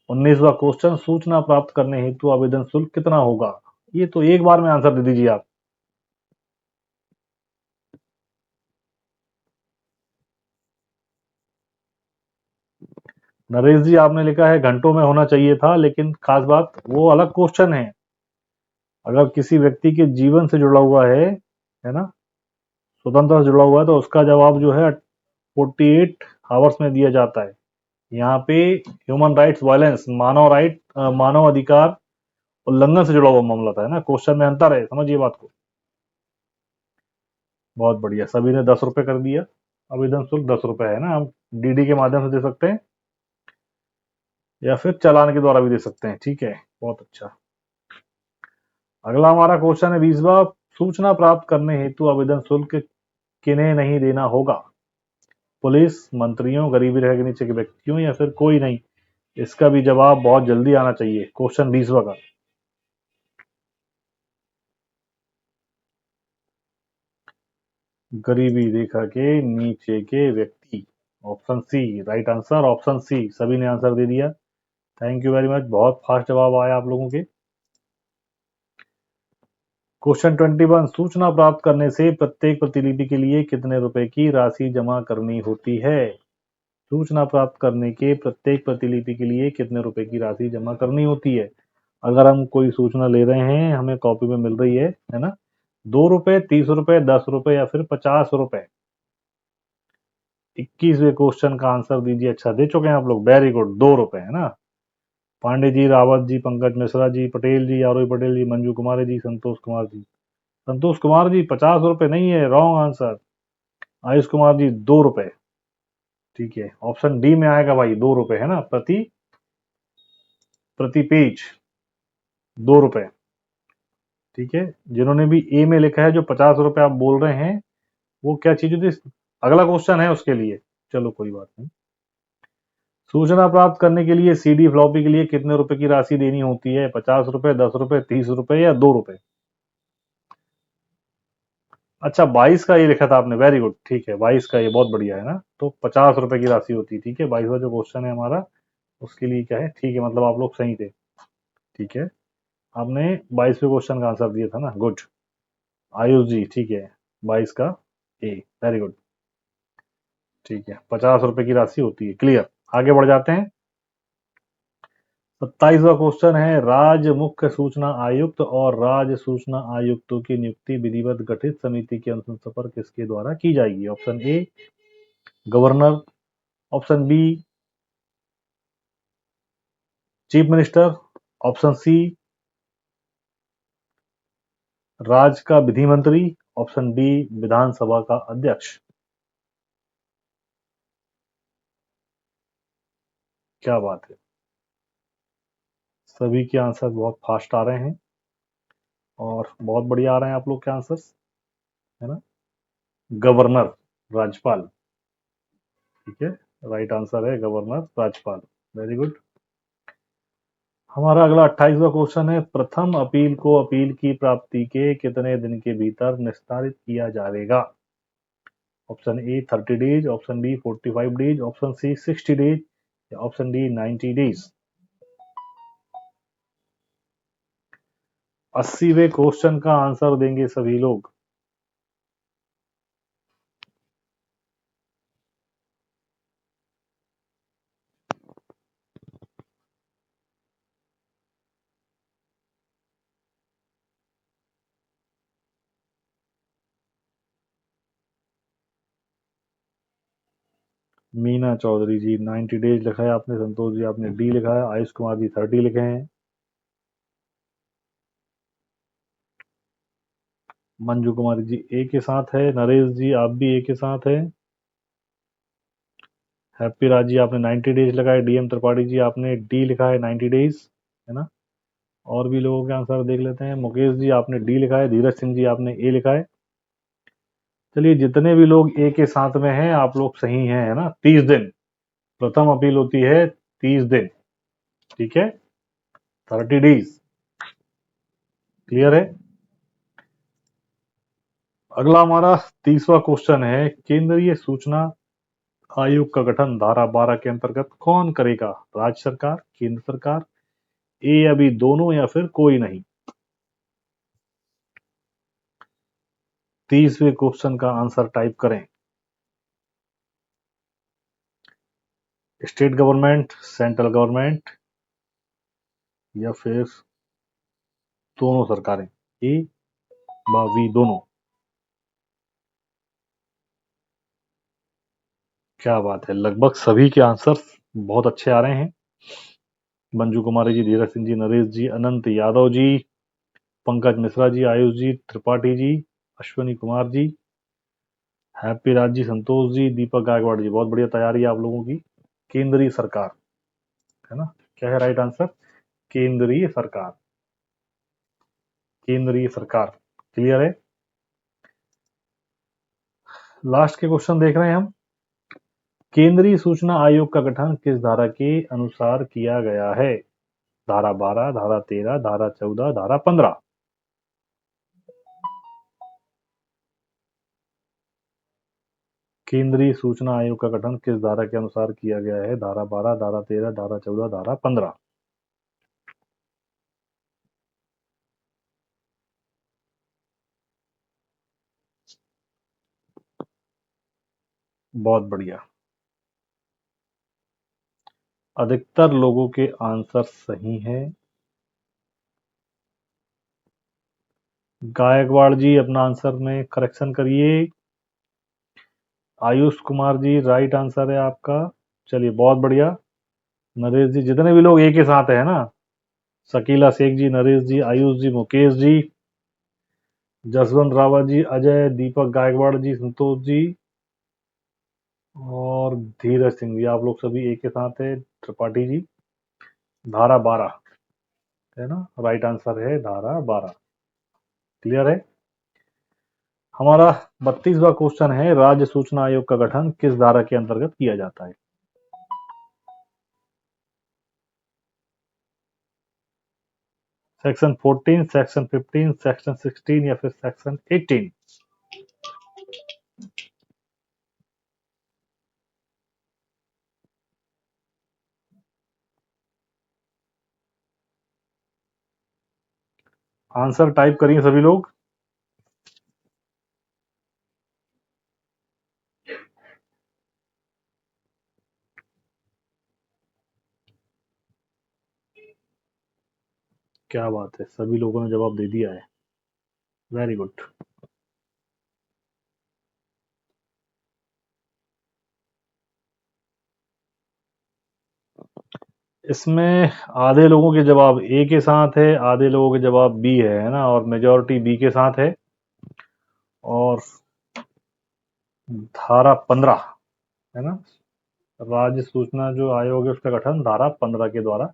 19वां क्वेश्चन, सूचना प्राप्त करने हेतु आवेदन शुल्क कितना होगा? ये तो एक बार में आंसर दे दीजिए आप। नरेश जी, आपने लिखा है घंटों में होना चाहिए था, लेकिन खास बात वो अलग क्वेश्चन है। अगर किसी व्यक्ति के जीवन से जुड़ा हुआ है ना, स्वतंत्रता से जुड़ा हुआ है, तो उसका जवाब जो है 48 आवर्स में दिया जाता है। यहाँ पे ह्यूमन राइट्स वायलेंस, मानव अधिकार उल्लंघन से जुड़ा हुआ मामला था, है ना। क्वेश्चन में अंतर है, समझिए बात को। बहुत बढ़िया, सभी ने 10 रुपए कर दिया। आवेदन शुल्क 10 रुपए है ना, हम डीडी के माध्यम से दे सकते हैं या फिर चालान के द्वारा भी दे सकते हैं। ठीक है, बहुत अच्छा। अगला हमारा क्वेश्चन है 20वां, सूचना प्राप्त करने हेतु आवेदन शुल्क किन्हें नहीं देना होगा? पुलिस, मंत्रियों, गरीबी रेखा के नीचे के व्यक्तियों, या फिर कोई नहीं? इसका भी जवाब बहुत जल्दी आना चाहिए। क्वेश्चन 20वां का, गरीबी रेखा के नीचे के व्यक्ति। Option C right answer, option C. सभी ने आंसर दे दिया, थैंक यू वेरी मच, बहुत फास्ट जवाब आया आप लोगों के। क्वेश्चन 21, सूचना प्राप्त करने से प्रत्येक प्रतिलिपि के लिए कितने रुपए की राशि जमा करनी होती है? सूचना प्राप्त करने के प्रत्येक प्रतिलिपि के लिए कितने रुपए की राशि जमा करनी होती है? अगर हम कोई सूचना ले रहे हैं, हमें कॉपी में मिल रही है ना, 2 रुपए, 30 रुपए, 10 रुपए या फिर 50 रुपए? 21वें क्वेश्चन का आंसर दीजिए। अच्छा, दे चुके हैं आप लोग, वेरी गुड, 2 रुपए, है ना। पांडे जी, रावत जी, पंकज मिश्रा जी, पटेल जी, आरोही पटेल जी, मंजू कुमारी जी, संतोष कुमार जी। संतोष कुमार जी, 50 रुपए नहीं है, रॉन्ग आंसर। आयुष कुमार जी, 2 रुपए। ठीक है, ऑप्शन डी में आएगा भाई, 2 रुपए, है ना, प्रति प्रति पेज 2 रुपए। ठीक है, जिन्होंने भी ए में लिखा है, जो 50 रुपए आप बोल रहे हैं, वो क्या चीज होती है? अगला क्वेश्चन है उसके लिए। चलो कोई बात नहीं। सूचना प्राप्त करने के लिए सीडी फ्लॉपी के लिए कितने रुपए की राशि देनी होती है? 50 रुपए, 10 रुपए, 30 रुपए या 2 रुपए? अच्छा, 22 का ये लिखा था आपने, वेरी गुड। ठीक है, 22 का, ये बहुत बढ़िया है ना। तो 50 रुपए की राशि होती है। ठीक है, 22वां जो क्वेश्चन है हमारा, उसके लिए क्या है, ठीक है, मतलब आप लोग सही थे। ठीक है, आपने 22वें क्वेश्चन का आंसर दिया था ना, गुड। आयुष जी, ठीक है, 22 का ए, वेरी गुड। ठीक है, 50 रुपए की राशि होती है, क्लियर। आगे बढ़ जाते हैं। 27वां क्वेश्चन है, राज्य मुख्य सूचना आयुक्त और राज्य सूचना आयुक्तों की नियुक्ति विधिवत गठित समिति की अनुशंसा पर किसके द्वारा की जाएगी? Option A governor, option B chief minister, option C राज्य का विधि मंत्री, ऑप्शन डी विधानसभा का अध्यक्ष। क्या बात है, सभी के आंसर बहुत फास्ट आ रहे हैं और बहुत बढ़िया आ रहे हैं आप लोग के आंसर्स, है ना। गवर्नर, राज्यपाल। ठीक है, राइट आंसर है गवर्नर, राज्यपाल, वेरी गुड। हमारा अगला 28वां क्वेश्चन है, प्रथम अपील को अपील की प्राप्ति के कितने दिन के भीतर निस्तारित किया जाएगा? Option A 30 days, option B 45 days, option C 60 days या ऑप्शन डी 90 डेज? 80वें क्वेश्चन का आंसर देंगे सभी लोग। मीना चौधरी जी 90 डेज लिखा है आपने, संतोष जी आपने डी लिखा है, आयुष कुमार जी 30 लिखे हैं, मंजू कुमारी जी ए के साथ है, नरेश जी आप भी ए के साथ है, हैप्पी राज जी आपने 90 डेज लगाए, डीएम त्रिपाठी जी आपने डी लिखा है 90 डेज, है ना। और भी लोगों के आंसर देख लेते हैं। मुकेश जी आपने डी लिखा है, धीरज सिंह जी आपने ए लिखा है। चलिए जितने भी लोग ए के साथ में हैं आप लोग सही हैं, है ना। 30 दिन प्रथम अपील होती है, 30 दिन, ठीक है, 30 डेज, क्लियर है। अगला हमारा 30वां क्वेश्चन है, केंद्रीय सूचना आयोग का गठन धारा 12 के अंतर्गत कौन करेगा? राज्य सरकार, केंद्र सरकार, ए या बी दोनों, या फिर कोई नहीं? 30वें क्वेश्चन का आंसर टाइप करें। स्टेट गवर्नमेंट, सेंट्रल गवर्नमेंट, या फिर दोनों सरकारें, ए व बी दोनों? क्या बात है, लगभग सभी के आंसर बहुत अच्छे आ रहे हैं। मंजू कुमारी जी, धीरज सिंह जी, नरेश जी, अनंत यादव जी, पंकज मिश्रा जी, आयुष जी, त्रिपाठी जी, अश्वनी कुमार जी, हैप्पी राज जी, संतोष जी, दीपक गायकवाड़ जी, बहुत बढ़िया तैयारी है आप लोगों की। केंद्रीय सरकार, है ना, क्या है राइट आंसर? केंद्रीय सरकार, केंद्रीय सरकार, क्लियर है। लास्ट के क्वेश्चन देख रहे हैं हम। केंद्रीय सूचना आयोग का गठन किस धारा के अनुसार किया गया है? धारा 12, धारा 13, धारा 14, धारा 15? केंद्रीय सूचना आयोग का गठन किस धारा के अनुसार किया गया है? धारा 12, धारा 13, धारा 14, धारा 15? बहुत बढ़िया, अधिकतर लोगों के आंसर सही हैं। गायकवाड़ जी अपना आंसर में करेक्शन करिए। आयुष कुमार जी राइट आंसर है आपका, चलिए बहुत बढ़िया। नरेश जी, जितने भी लोग एक ही साथ है ना, शकीला शेख जी, नरेश जी, आयुष जी, मुकेश जी, जसवंत रावत जी, अजय, दीपक गायकवाड़ जी, संतोष जी और धीरज सिंह जी, आप लोग सभी एक के साथ है। त्रिपाठी जी, धारा 12, है ना, राइट आंसर है धारा 12, क्लियर है। हमारा 32वां क्वेश्चन है, राज्य सूचना आयोग का गठन किस धारा के अंतर्गत किया जाता है? सेक्शन 14, सेक्शन 15, सेक्शन 16, या फिर सेक्शन 18? आंसर टाइप करिए सभी लोग। क्या बात है, सभी लोगों ने जवाब दे दिया है, वेरी गुड। इसमें आधे लोगों के जवाब ए के साथ है, आधे लोगों के जवाब बी है ना, और मेजोरिटी बी के साथ है। और धारा 15, है ना, राज्य सूचना जो आयोग है उसका गठन धारा 15 के द्वारा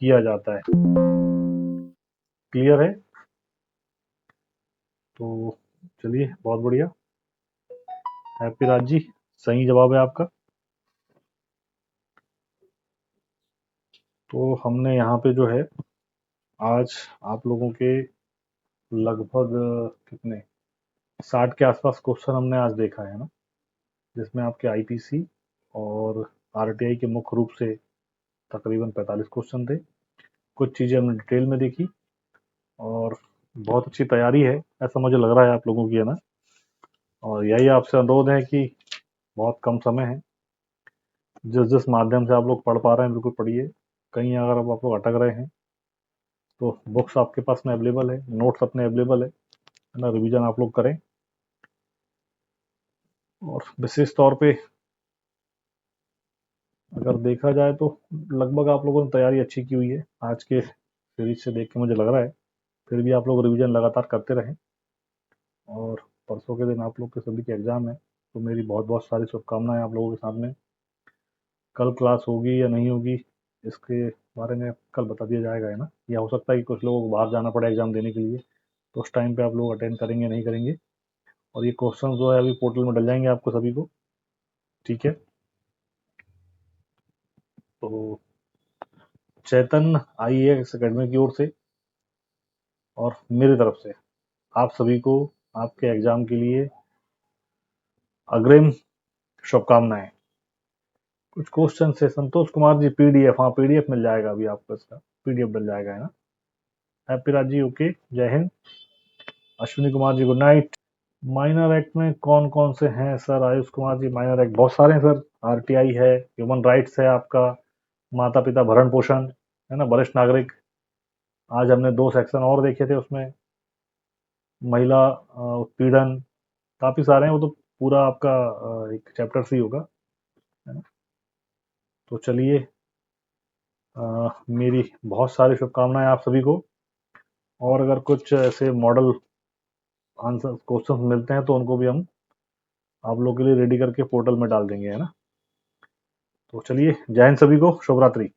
किया जाता है, क्लियर है। तो चलिए बहुत बढ़िया, हैप्पी राज जी, सही जवाब है आपका। तो हमने यहाँ पे जो है आज आप लोगों के लगभग कितने 60 के आसपास क्वेश्चन हमने आज देखा है ना, जिसमें आपके आईपीसी और आरटीआई के मुख्य रूप से तकरीबन 45 क्वेश्चन थे। कुछ चीज़ें हमने डिटेल में देखी, और बहुत अच्छी तैयारी है, ऐसा मुझे लग रहा है आप लोगों की, है ना। और यही आपसे अनुरोध है कि बहुत कम समय है, जिस जिस माध्यम से आप लोग पढ़ पा रहे हैं बिल्कुल पढ़िए। कहीं अगर अब आप लोग अटक रहे हैं तो बुक्स आपके पास में अवेलेबल है, नोट्स अपने अवेलेबल है ना। रिवीजन आप लोग करें, और विशेष तौर पे अगर देखा जाए तो लगभग आप लोगों ने तैयारी अच्छी की हुई है। आज के सीरीज से देख के मुझे लग रहा है, फिर भी आप लोग रिवीजन लगातार करते रहें। और परसों के दिन आप लोग के सभी के एग्जाम है, तो मेरी बहुत बहुत सारी शुभकामनाएं आप लोगों के सामने। कल क्लास होगी या नहीं होगी इसके बारे में कल बता दिया जाएगा, है ना। या हो सकता है कि कुछ लोगों को बाहर जाना पड़े एग्जाम देने के लिए, तो उस टाइम पे आप लोग अटेंड करेंगे नहीं करेंगे। और ये क्वेश्चन जो है अभी पोर्टल में डल जाएंगे आपको सभी को, ठीक है। तो चैतन IAS अकेडमी की ओर से और मेरी तरफ से आप सभी को आपके एग्जाम के लिए अग्रिम शुभकामनाएं। कुछ क्वेश्चन से संतोष कुमार जी, PDF, हाँ PDF मिल जाएगा अभी आपको, इसका PDF डल जाएगा, है ना। हैप्पी राज जी, ओके, जय Hind. Ashwini Kumar ji, good night. Minor act में कौन कौन से हैं sir? Ayush Kumar ji, minor act बहुत सारे हैं सर। RTI है, ह्यूमन राइट्स है आपका, माता पिता भरण पोषण, है ना, वरिष्ठ नागरिक। आज हमने 2 सेक्शन और देखे थे उसमें, महिला उत्पीड़न, काफी सारे हैं वो तो। पूरा आपका एक चैप्टर से ही होगा, है ना। तो चलिए, मेरी बहुत सारी शुभकामनाएं आप सभी को। और अगर कुछ ऐसे मॉडल आंसर क्वेश्चन मिलते हैं तो उनको भी हम आप लोग के लिए रेडी करके पोर्टल में डाल देंगे, है ना। तो चलिए, जय हिंद सभी को, शुभ रात्रि।